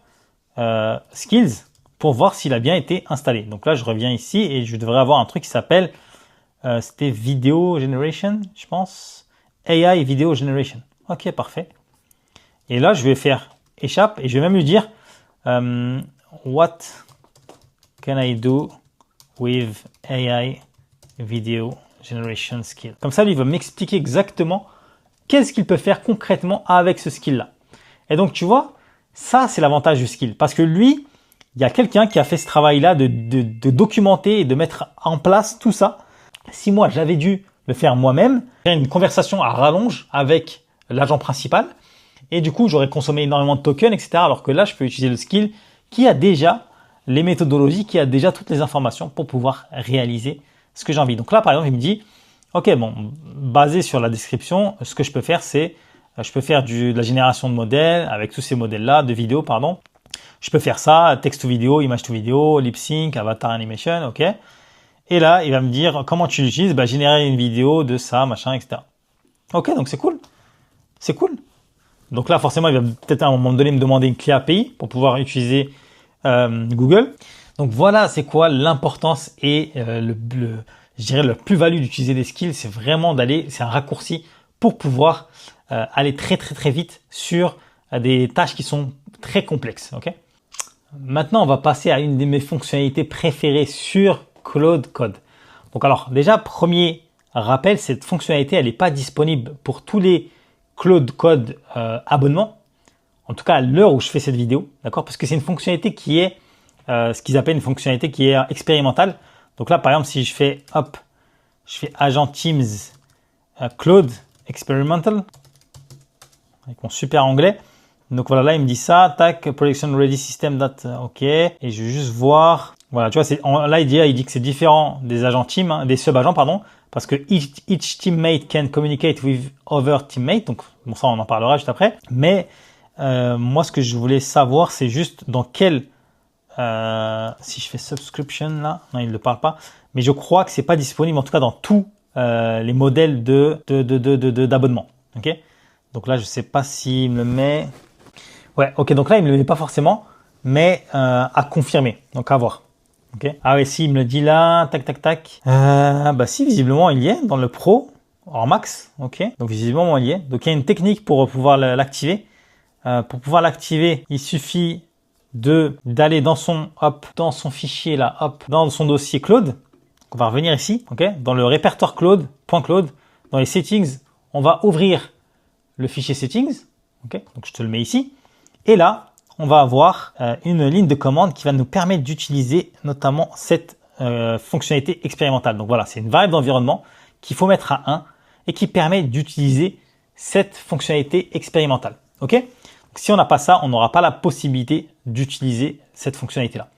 A: Skills pour voir s'il a bien été installé. Donc là, je reviens ici et je devrais avoir un truc qui s'appelle, c'était Video Generation, je pense. AI Video Generation. Ok, parfait. Et là, je vais faire échappe et je vais même lui dire What can I do with AI Video Generation Skill. Comme ça, lui, il va m'expliquer exactement qu'est-ce qu'il peut faire concrètement avec ce skill-là. Et donc, tu vois, ça, c'est l'avantage du skill. Parce que lui, il y a quelqu'un qui a fait ce travail-là de documenter et de mettre en place tout ça. Si moi, j'avais dû le faire moi-même, faire une conversation à rallonge avec l'agent principal, et du coup, j'aurais consommé énormément de tokens, etc. Alors que là, je peux utiliser le skill qui a déjà les méthodologies, qui a déjà toutes les informations pour pouvoir réaliser ce que j'ai envie. Donc là, par exemple, il me dit, ok, bon, basé sur la description, ce que je peux faire, c'est, je peux faire de la génération de modèles avec tous ces modèles-là, de vidéos, pardon. Je peux faire ça, texte to vidéo, image to vidéo, lip sync, avatar animation, ok. Et là, il va me dire comment tu l'utilises, générer une vidéo de ça, machin, etc. Ok, donc c'est cool. C'est cool. Donc là, forcément, il va peut-être à un moment donné me demander une clé API pour pouvoir utiliser Google. Donc voilà, c'est quoi l'importance et je dirais le plus-value d'utiliser des skills, c'est vraiment c'est un raccourci pour pouvoir aller très vite sur des tâches qui sont très complexes. Ok. Maintenant, on va passer à une de mes fonctionnalités préférées sur Claude Code. Donc alors déjà, premier rappel, cette fonctionnalité, elle n'est pas disponible pour tous les Claude Code abonnements. En tout cas, à l'heure où je fais cette vidéo, d'accord, parce que c'est une fonctionnalité qui est ce qu'ils appellent une fonctionnalité qui est expérimentale. Donc là, par exemple, si je fais agent Teams Claude Experimental avec mon super anglais. Donc voilà, là, il me dit ça, tac, production ready system, ok. Et je vais juste voir. Voilà, tu vois, là, il dit que c'est différent des agents team, hein, des sub-agents, pardon, parce que each teammate can communicate with other teammates. Donc, bon, ça, on en parlera juste après. Mais moi, ce que je voulais savoir, c'est juste dans quel si je fais subscription là, non, il ne le parle pas, mais je crois que c'est pas disponible en tout cas dans tous les modèles d'abonnement. Ok, donc là je sais pas s'il me le met. Ouais, ok, donc là il me le met pas forcément, mais à confirmer, donc à voir. Ok. Ah oui, si il me le dit là, tac. Si visiblement il y est dans le pro hors max. Ok, donc visiblement il y est. Donc il y a une technique pour pouvoir l'activer. Pour pouvoir l'activer, il suffit d'aller dans son fichier là, dans son dossier Claude. On va revenir ici, ok, dans le répertoire Claude.Claude, dans les settings, on va ouvrir le fichier settings, ok, donc je te le mets ici. Et là, on va avoir une ligne de commande qui va nous permettre d'utiliser notamment cette fonctionnalité expérimentale. Donc voilà, c'est une variable d'environnement qu'il faut mettre à 1 et qui permet d'utiliser cette fonctionnalité expérimentale, ok. Si on n'a pas ça, on n'aura pas la possibilité d'utiliser cette fonctionnalité-là.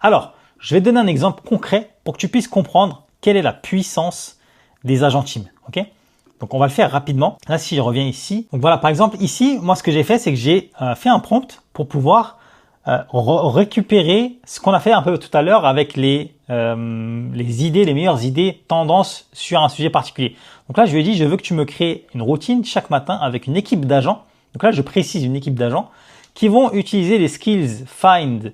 A: Alors, je vais te donner un exemple concret pour que tu puisses comprendre quelle est la puissance des agents team. Ok. Donc, on va le faire rapidement. Là, si je reviens ici. Donc, voilà, par exemple, ici, moi, ce que j'ai fait, c'est que j'ai fait un prompt pour pouvoir récupérer ce qu'on a fait un peu tout à l'heure avec les meilleures idées, tendances sur un sujet particulier. Donc là, je lui ai dit, je veux que tu me crées une routine chaque matin avec une équipe d'agents. Donc là, je précise une équipe d'agents qui vont utiliser les skills find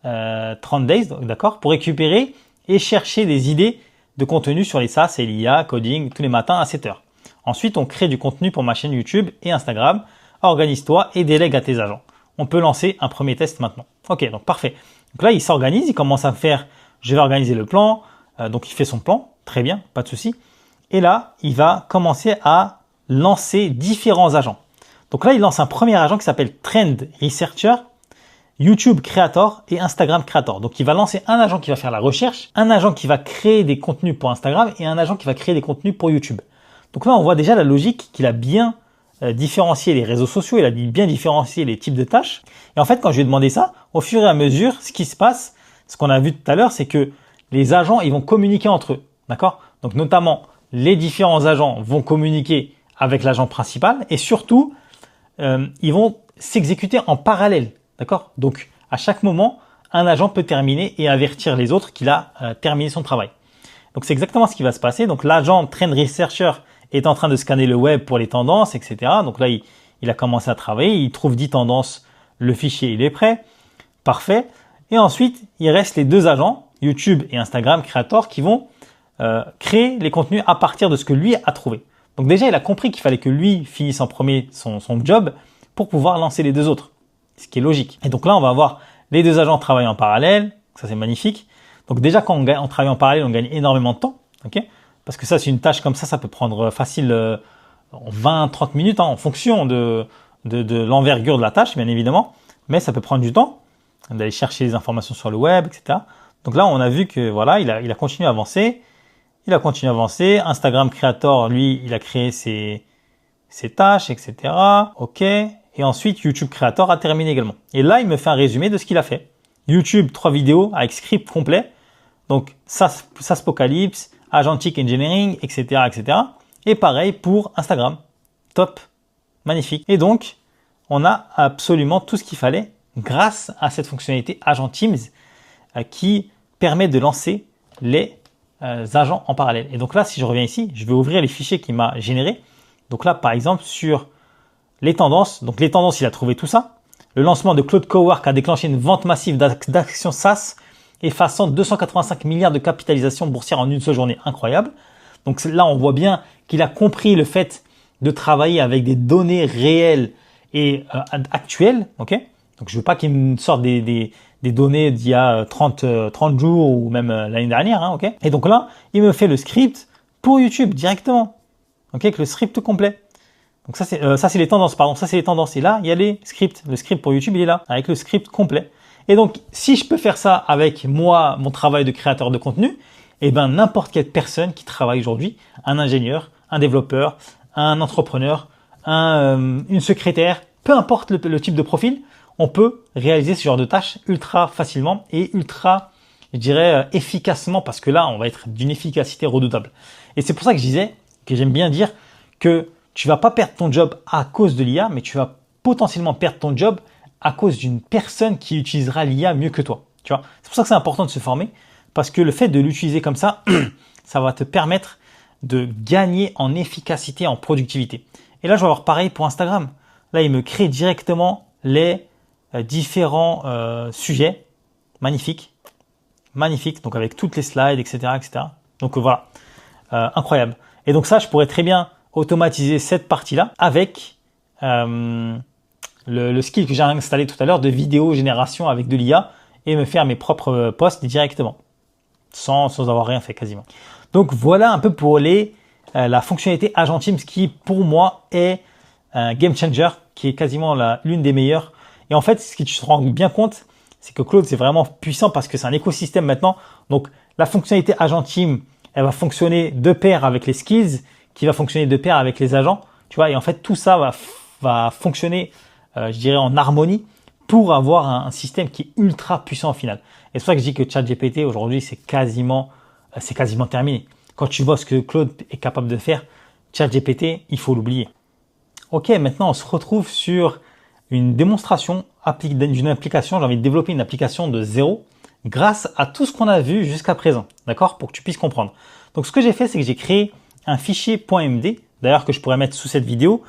A: 30 days, d'accord, pour récupérer et chercher des idées de contenu sur les SaaS et l'IA, coding, tous les matins à 7 heures. Ensuite, on crée du contenu pour ma chaîne YouTube et Instagram. Organise-toi et délègue à tes agents. On peut lancer un premier test maintenant. Ok, donc parfait. Donc là, il s'organise, il commence à faire, je vais organiser le plan. Donc il fait son plan, très bien, pas de souci. Et là, il va commencer à lancer différents agents. Donc là, il lance un premier agent qui s'appelle Trend Researcher, YouTube Creator et Instagram Creator. Donc il va lancer un agent qui va faire la recherche, un agent qui va créer des contenus pour Instagram et un agent qui va créer des contenus pour YouTube. Donc là, on voit déjà la logique qu'il a bien différencié les réseaux sociaux, il a bien différencié les types de tâches. Et en fait, quand je lui ai demandé ça, au fur et à mesure, ce qui se passe, ce qu'on a vu tout à l'heure, c'est que les agents, ils vont communiquer entre eux. D'accord? Donc notamment, les différents agents vont communiquer avec l'agent principal et surtout, ils vont s'exécuter en parallèle. D'accord? Donc, à chaque moment, un agent peut terminer et avertir les autres qu'il a terminé son travail. Donc, c'est exactement ce qui va se passer. Donc, l'agent Trend Researcher est en train de scanner le web pour les tendances, etc. Donc là, il a commencé à travailler. Il trouve 10 tendances. Le fichier, il est prêt. Parfait. Et ensuite, il reste les deux agents, YouTube et Instagram Creator, qui vont créer les contenus à partir de ce que lui a trouvé. Donc déjà, il a compris qu'il fallait que lui finisse en premier son job pour pouvoir lancer les deux autres. Ce qui est logique. Et donc là, on va avoir les deux agents travailler en parallèle. Ça, c'est magnifique. Donc déjà, quand on travaille en parallèle, on gagne énormément de temps. Okay, parce que ça, c'est une tâche comme ça peut prendre facile 20-30 minutes en fonction de l'envergure de la tâche, bien évidemment. Mais ça peut prendre du temps d'aller chercher les informations sur le web, etc. Donc là, on a vu que voilà, il a continué à avancer. Il a continué à avancer. Instagram Creator, lui, il a créé ses tâches, etc. OK. Et ensuite, YouTube Creator a terminé également. Et là, il me fait un résumé de ce qu'il a fait. YouTube, 3 vidéos avec script complet. Donc, SaaS Apocalypse, Agentic Engineering, etc., etc. Et pareil pour Instagram. Top. Magnifique. Et donc, on a absolument tout ce qu'il fallait grâce à cette fonctionnalité Agent Teams qui permet de lancer les agents en parallèle. Et donc là, si je reviens ici, je vais ouvrir les fichiers qu'il m'a générés. Donc là, par exemple, sur les tendances. Donc les tendances, il a trouvé tout ça. Le lancement de Claude Cowork a déclenché une vente massive d'actions SaaS effaçant 285 milliards de capitalisation boursière en une seule journée. Incroyable. Donc là, on voit bien qu'il a compris le fait de travailler avec des données réelles et actuelles. Okay, donc je veux pas qu'il me sorte des données d'il y a 30 jours ou même l'année dernière. Hein, okay, et donc là, il me fait le script pour YouTube directement. Okay, avec le script complet. Donc ça c'est les tendances, pardon, ça c'est les tendances. Et là, il y a les scripts. Le script pour YouTube, il est là, avec le script complet. Et donc, si je peux faire ça avec moi, mon travail de créateur de contenu, eh ben, n'importe quelle personne qui travaille aujourd'hui, un ingénieur, un développeur, un entrepreneur, une secrétaire, peu importe le type de profil, on peut réaliser ce genre de tâches ultra facilement et ultra, je dirais, efficacement, parce que là, on va être d'une efficacité redoutable. Et c'est pour ça que je disais, que j'aime bien dire que tu vas pas perdre ton job à cause de l'IA, mais tu vas potentiellement perdre ton job à cause d'une personne qui utilisera l'IA mieux que toi. Tu vois, c'est pour ça que c'est important de se former, parce que le fait de l'utiliser comme ça, ça va te permettre de gagner en efficacité, en productivité. Et là, je vais avoir pareil pour Instagram. Là, il me crée directement les différents sujets. Magnifique. Magnifique. Donc, avec toutes les slides, etc., etc. Donc, voilà. Incroyable. Et donc, ça, je pourrais très bien automatiser cette partie-là avec le skill que j'ai installé tout à l'heure de vidéo génération avec de l'IA et me faire mes propres posts directement sans avoir rien fait quasiment. Donc voilà un peu pour la fonctionnalité Agent Teams qui pour moi est un game changer, qui est quasiment l'une des meilleures. Et en fait, ce que tu te rends bien compte, c'est que Claude c'est vraiment puissant parce que c'est un écosystème maintenant. Donc la fonctionnalité Agent Team, elle va fonctionner de pair avec les skills, qui va fonctionner de pair avec les agents, tu vois. Et en fait tout ça va fonctionner, je dirais en harmonie, pour avoir un système qui est ultra puissant au final. Et c'est pour ça que je dis que ChatGPT aujourd'hui c'est quasiment terminé. Quand tu vois ce que Claude est capable de faire, ChatGPT, il faut l'oublier. Ok, maintenant on se retrouve sur une démonstration d'une application. J'ai envie de développer une application de zéro grâce à tout ce qu'on a vu jusqu'à présent, d'accord, pour que tu puisses comprendre. Donc ce que j'ai fait, c'est que j'ai créé un fichier .md, d'ailleurs que je pourrais mettre sous cette vidéo,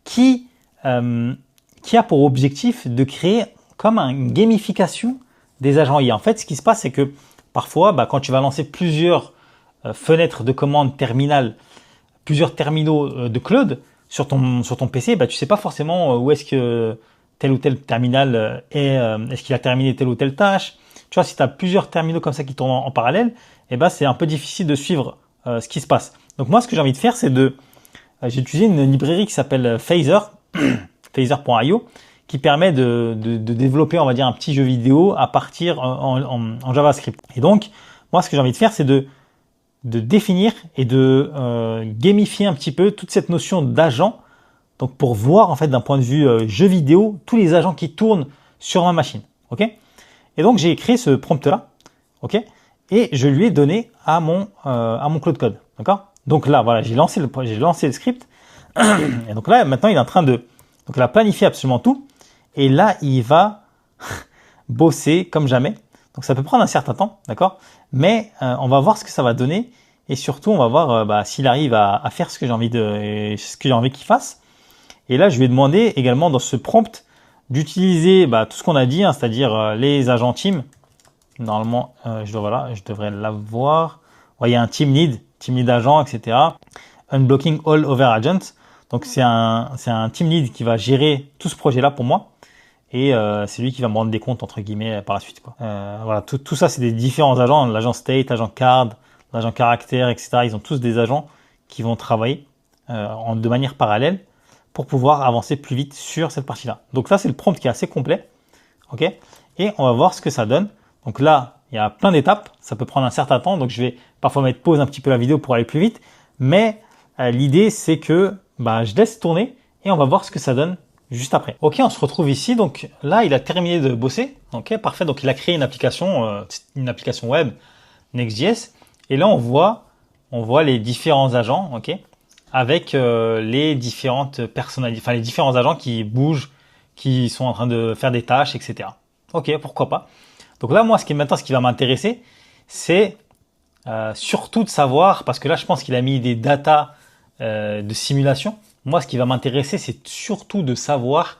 A: qui a pour objectif de créer comme une gamification des agents IA. En fait, ce qui se passe, c'est que parfois, quand tu vas lancer plusieurs fenêtres de commande terminales, plusieurs terminaux de Claude sur ton PC, tu sais pas forcément où est-ce que tel ou tel terminal est, est-ce qu'il a terminé telle ou telle tâche. Tu vois, si tu as plusieurs terminaux comme ça qui tournent en parallèle, c'est un peu difficile de suivre ce qui se passe. Donc moi, ce que j'ai envie de faire, c'est de j'ai utilisé une librairie qui s'appelle Phaser, phaser.io, qui permet de développer, on va dire, un petit jeu vidéo à partir en JavaScript. Et donc, moi, ce que j'ai envie de faire, c'est de définir et de gamifier un petit peu toute cette notion d'agent. Donc, pour voir, en fait, d'un point de vue jeu vidéo, tous les agents qui tournent sur ma machine. OK? Et donc, j'ai créé ce prompt-là. OK? Et je lui ai donné à mon Claude Code. D'accord? Donc là, voilà, j'ai lancé le script. Et donc là, maintenant, il est en train de planifier absolument tout. Et là, il va bosser comme jamais. Donc ça peut prendre un certain temps, d'accord? Mais on va voir ce que ça va donner. Et surtout, on va voir s'il arrive à faire ce que j'ai envie qu'il fasse. Et là, je vais demander également dans ce prompt d'utiliser tout ce qu'on a dit, hein, c'est-à-dire les agents team. Normalement, je devrais l'avoir. Ouais, il y a un team lead agent, etc. Unblocking all over agents. Donc c'est un team lead qui va gérer tout ce projet-là pour moi. Et c'est lui qui va me rendre des comptes, entre guillemets, par la suite, quoi. Voilà, tout ça, c'est des différents agents. L'agent state, l'agent card, l'agent caractère, etc. Ils ont tous des agents qui vont travailler de manière parallèle pour pouvoir avancer plus vite sur cette partie-là. Donc ça, c'est le prompt qui est assez complet. OK? Et on va voir ce que ça donne. Donc là, il y a plein d'étapes. Ça peut prendre un certain temps. Donc je vais parfois mettre pause un petit peu la vidéo pour aller plus vite. Mais l'idée, c'est que je laisse tourner et on va voir ce que ça donne juste après. Ok, on se retrouve ici. Donc là, il a terminé de bosser. Ok, parfait. Donc il a créé une application web Next.js. Et là, on voit les différents agents, ok, avec les différentes personnalités, enfin les différents agents qui bougent, qui sont en train de faire des tâches, etc. Ok, pourquoi pas. Donc là, moi, ce qui va m'intéresser, c'est surtout de savoir, parce que là, je pense qu'il a mis des datas de simulation. Moi, ce qui va m'intéresser, c'est surtout de savoir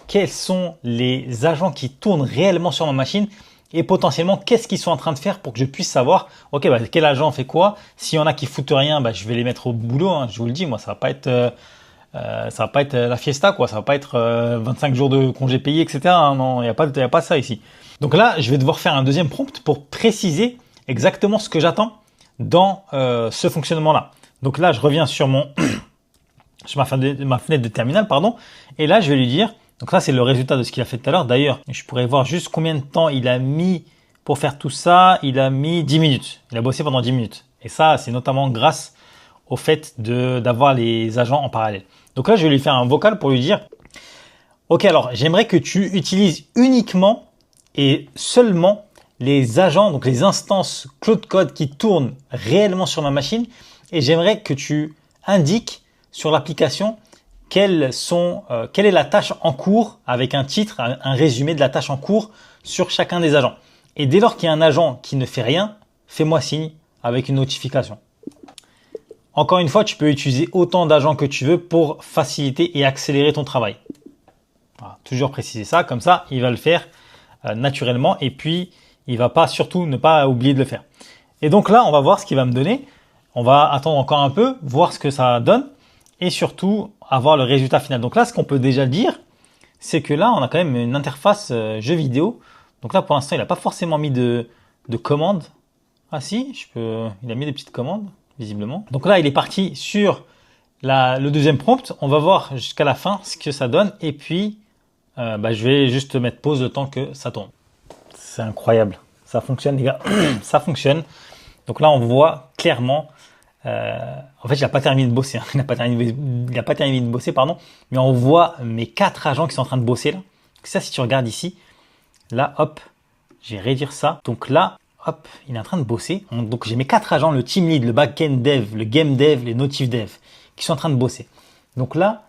A: quels sont les agents qui tournent réellement sur ma machine et potentiellement qu'est-ce qu'ils sont en train de faire pour que je puisse savoir, ok, quel agent fait quoi. S'il y en a qui foutent rien, je vais les mettre au boulot. Hein, je vous le dis, moi, ça va pas être la fiesta, quoi. Ça va pas être 25 jours de congés payés, etc. Hein, non, il y a pas ça ici. Donc là, je vais devoir faire un deuxième prompt pour préciser exactement ce que j'attends dans ce fonctionnement-là. Donc là, je reviens sur sur ma fenêtre de terminal, pardon. Et là, je vais lui dire, donc ça, c'est le résultat de ce qu'il a fait tout à l'heure. D'ailleurs, je pourrais voir juste combien de temps il a mis pour faire tout ça. Il a mis 10 minutes. Il a bossé pendant 10 minutes. Et ça, c'est notamment grâce au fait d'avoir les agents en parallèle. Donc là, je vais lui faire un vocal pour lui dire, ok, alors, j'aimerais que tu utilises uniquement et seulement les agents, donc les instances Claude Code qui tournent réellement sur ma machine. Et j'aimerais que tu indiques sur l'application quelle est la tâche en cours avec un titre, un résumé de la tâche en cours sur chacun des agents. Et dès lors qu'il y a un agent qui ne fait rien, fais-moi signe avec une notification. Encore une fois, tu peux utiliser autant d'agents que tu veux pour faciliter et accélérer ton travail. Voilà, toujours préciser ça, comme ça, il va le faire naturellement et puis il va pas surtout ne pas oublier de le faire. Et donc là, on va voir ce qu'il va me donner. On va attendre encore un peu, voir ce que ça donne et surtout avoir le résultat final. Donc là, ce qu'on peut déjà dire, c'est que là, on a quand même une interface jeu vidéo. Donc là, pour l'instant, il n'a pas forcément mis de commandes. Ah si, il a mis des petites commandes, visiblement. Donc là, il est parti sur le deuxième prompt. On va voir jusqu'à la fin ce que ça donne. Et puis, je vais juste mettre pause le temps que ça tourne. C'est incroyable. Ça fonctionne, les gars. Ça fonctionne. Donc là, on voit clairement... en fait, il n'a pas terminé de bosser. Hein. Il n'a pas terminé de bosser, pardon. Mais on voit mes 4 agents qui sont en train de bosser là. Ça, si tu regardes ici, là, hop, je vais réduire ça. Donc là, hop, il est en train de bosser. Donc j'ai mes 4 agents, le team lead, le back-end dev, le game dev, les notif dev, qui sont en train de bosser. Donc là,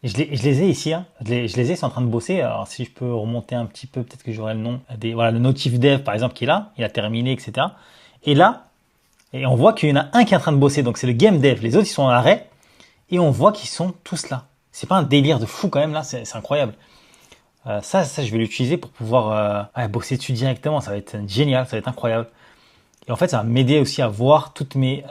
A: je les ai ici. Hein. Je les ai, ils sont en train de bosser. Alors si je peux remonter un petit peu, peut-être que j'aurai le nom. Voilà, le notif dev, par exemple, qui est là. Il a terminé, etc. Et là, et on voit qu'il y en a un qui est en train de bosser, donc c'est le game dev. Les autres, ils sont en arrêt. Et on voit qu'ils sont tous là. C'est pas un délire de fou quand même là, c'est incroyable. Ça, je vais l'utiliser pour pouvoir bosser dessus directement. Ça va être génial, ça va être incroyable. Et en fait, ça va m'aider aussi à voir toutes mes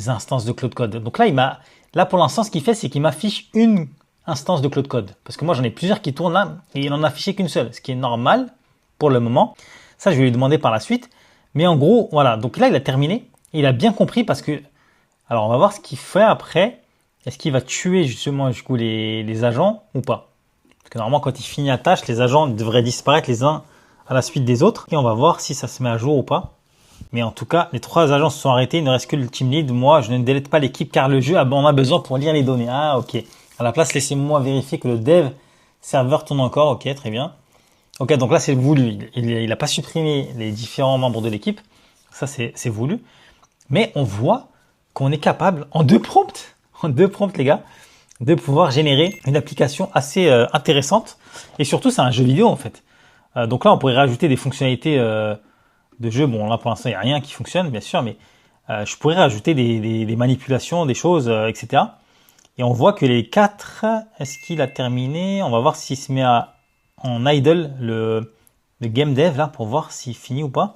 A: instances de Claude Code. Donc là, pour l'instant, ce qu'il fait, c'est qu'il m'affiche une instance de Claude Code. Parce que moi, j'en ai plusieurs qui tournent là et il n'en a affiché qu'une seule, ce qui est normal pour le moment. Ça, je vais lui demander par la suite. Mais en gros, voilà. Donc là, il a terminé. Et il a bien compris parce que... Alors, on va voir ce qu'il fait après. est-ce qu'il va tuer justement du coup les agents ou pas? Parce que normalement, quand il finit la tâche, les agents devraient disparaître les uns à la suite des autres. Et on va voir si ça se met à jour ou pas. Mais en tout cas, les 3 agents se sont arrêtés. Il ne reste que le team lead. Moi, je ne délète pas l'équipe car le jeu en a besoin pour lire les données. Ah, ok. À la place, laissez-moi vérifier que le dev serveur tourne encore. Ok, très bien. Ok, donc là, c'est voulu. Il n'a pas supprimé les différents membres de l'équipe. Ça, c'est voulu. Mais on voit qu'on est capable, en 2 prompts, les gars, de pouvoir générer une application assez intéressante. Et surtout, c'est un jeu vidéo, en fait. Donc là, on pourrait rajouter des fonctionnalités de jeu. Bon, là, pour l'instant, il n'y a rien qui fonctionne, bien sûr, mais je pourrais rajouter des manipulations, des choses, etc. Et on voit que les 4, est-ce qu'il a terminé? On va voir s'il se met en idle, le game dev, là, pour voir s'il finit ou pas.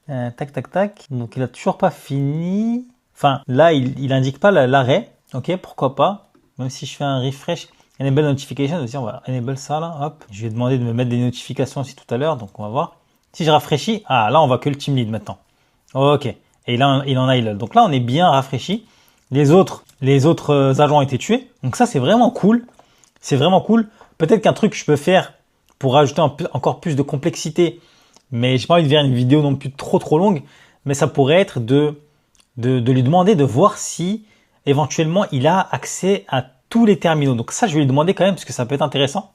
A: Tac, tac, tac. Donc, il a toujours pas fini. Enfin, là, il indique pas l'arrêt. Ok, pourquoi pas. Même si je fais un refresh, enable notification, aussi, on va enable ça, là. Hop. Je vais demander de me mettre des notifications aussi tout à l'heure. Donc, on va voir. Si je rafraîchis, ah, là, on voit que le team lead maintenant. Ok. Et là, il en a idle. Donc là, on est bien rafraîchi. Les autres agents ont été tués. Donc ça, c'est vraiment cool. C'est vraiment cool. Peut-être qu'un truc que je peux faire pour rajouter encore plus de complexité, mais j'ai pas envie de faire une vidéo non plus trop longue, mais ça pourrait être de lui demander de voir si éventuellement il a accès à tous les terminaux. Donc ça, je vais lui demander quand même parce que ça peut être intéressant.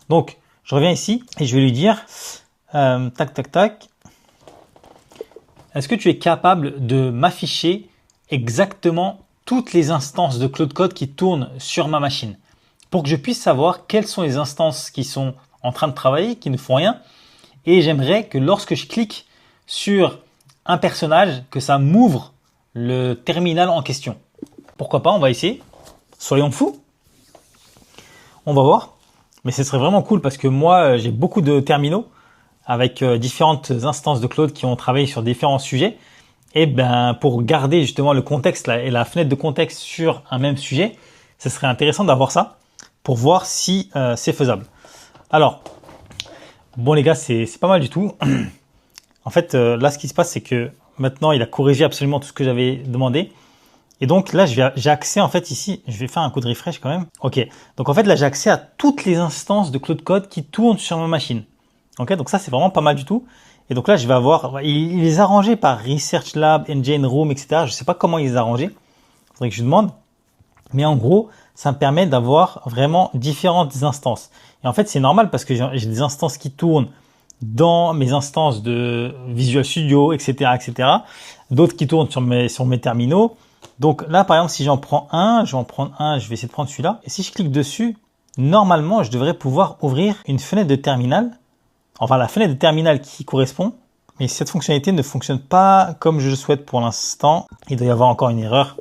A: Donc, je reviens ici et je vais lui dire, tac, tac, tac. Est-ce que tu es capable de m'afficher exactement toutes les instances de Claude Code qui tournent sur ma machine pour que je puisse savoir quelles sont les instances qui sont en train de travailler, qui ne font rien. Et j'aimerais que lorsque je clique sur un personnage, que ça m'ouvre le terminal en question. Pourquoi pas, on va essayer. Soyons fous. On va voir. Mais ce serait vraiment cool parce que moi, j'ai beaucoup de terminaux avec différentes instances de Claude qui ont travaillé sur différents sujets. Et ben, pour garder justement le contexte là, et la fenêtre de contexte sur un même sujet, ce serait intéressant d'avoir ça pour voir si c'est faisable. Alors, bon les gars, c'est pas mal du tout. En fait, là, ce qui se passe, c'est que maintenant, il a corrigé absolument tout ce que j'avais demandé. Et donc là, j'ai accès en fait ici, je vais faire un coup de refresh quand même. Ok, donc en fait là, j'ai accès à toutes les instances de Claude Code qui tournent sur ma machine. Ok, donc ça, c'est vraiment pas mal du tout. Et donc là, je vais avoir, il les a rangés par Research Lab, Engine Room, etc. Je sais pas comment il les a rangés. Faudrait que je lui demande. Mais en gros, ça me permet d'avoir vraiment différentes instances. Et en fait, c'est normal parce que j'ai des instances qui tournent dans mes instances de Visual Studio, etc., etc. D'autres qui tournent sur mes terminaux. Donc là, par exemple, si j'en prends un, je vais essayer de prendre celui-là. Et si je clique dessus, normalement, je devrais pouvoir ouvrir une fenêtre de terminal. Enfin, la fenêtre de terminal qui correspond. Mais cette fonctionnalité ne fonctionne pas comme je le souhaite pour l'instant. Il doit y avoir encore une erreur.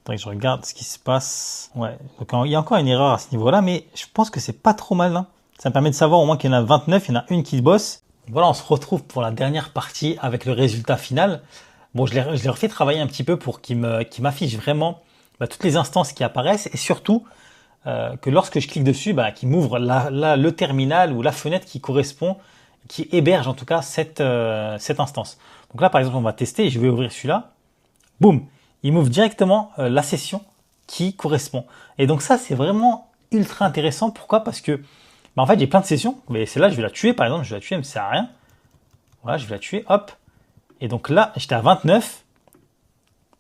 A: Faudrait que je regarde ce qui se passe. Ouais, donc il y a encore une erreur à ce niveau-là, mais je pense que c'est pas trop mal. Hein. Ça me permet de savoir au moins qu'il y en a 29, il y en a une qui bosse. Voilà, on se retrouve pour la dernière partie avec le résultat final. Bon, je l'ai refait travailler un petit peu pour qu'il m'affiche vraiment toutes les instances qui apparaissent et surtout que lorsque je clique dessus, qu'il m'ouvre le terminal ou la fenêtre qui correspond, qui héberge en tout cas cette instance. Donc là, par exemple, on va tester et je vais ouvrir celui-là. Boum, il m'ouvre directement la session qui correspond. Et donc ça, c'est vraiment ultra intéressant. Pourquoi? Parce que en fait, j'ai plein de sessions. Mais celle-là, je vais la tuer, par exemple. Je vais la tuer, elle me sert à rien. Voilà, je vais la tuer. Hop. Et donc là, j'étais à 29.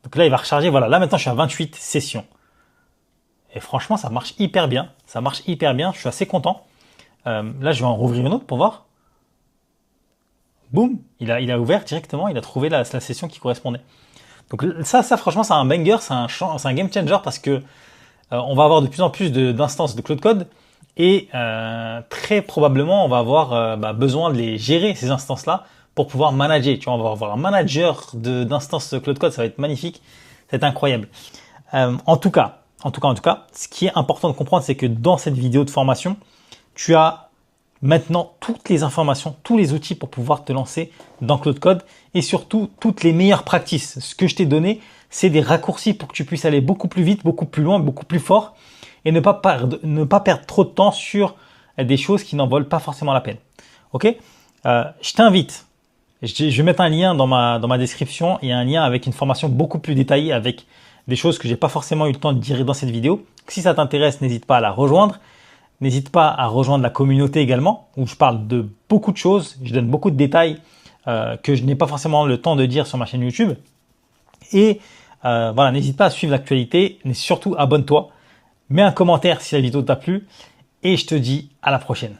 A: Donc là, il va recharger. Voilà, là maintenant, je suis à 28 sessions. Et franchement, ça marche hyper bien. Ça marche hyper bien. Je suis assez content. Là, je vais en rouvrir une autre pour voir. Boum, il a ouvert directement. Il a trouvé la session qui correspondait. Donc ça franchement, c'est un banger. C'est un game changer parce que on va avoir de plus en plus d'instances de Claude Code. Et très probablement, on va avoir besoin de les gérer, ces instances-là, pour pouvoir manager. Tu vois, on va avoir un manager d'instances Claude Code, ça va être magnifique, ça va être incroyable. En tout cas, ce qui est important de comprendre, c'est que dans cette vidéo de formation, tu as maintenant toutes les informations, tous les outils pour pouvoir te lancer dans Claude Code et surtout toutes les meilleures pratiques. Ce que je t'ai donné, c'est des raccourcis pour que tu puisses aller beaucoup plus vite, beaucoup plus loin, beaucoup plus fort et ne pas perdre trop de temps sur des choses qui n'en valent pas forcément la peine. Ok, je t'invite. Je vais mettre un lien dans ma description et un lien avec une formation beaucoup plus détaillée avec des choses que j'ai pas forcément eu le temps de dire dans cette vidéo. Si ça t'intéresse, n'hésite pas à la rejoindre. N'hésite pas à rejoindre la communauté également, où je parle de beaucoup de choses. Je donne beaucoup de détails que je n'ai pas forcément le temps de dire sur ma chaîne YouTube. Et voilà, n'hésite pas à suivre l'actualité, mais surtout abonne-toi. Mets un commentaire si la vidéo t'a plu. Et je te dis à la prochaine.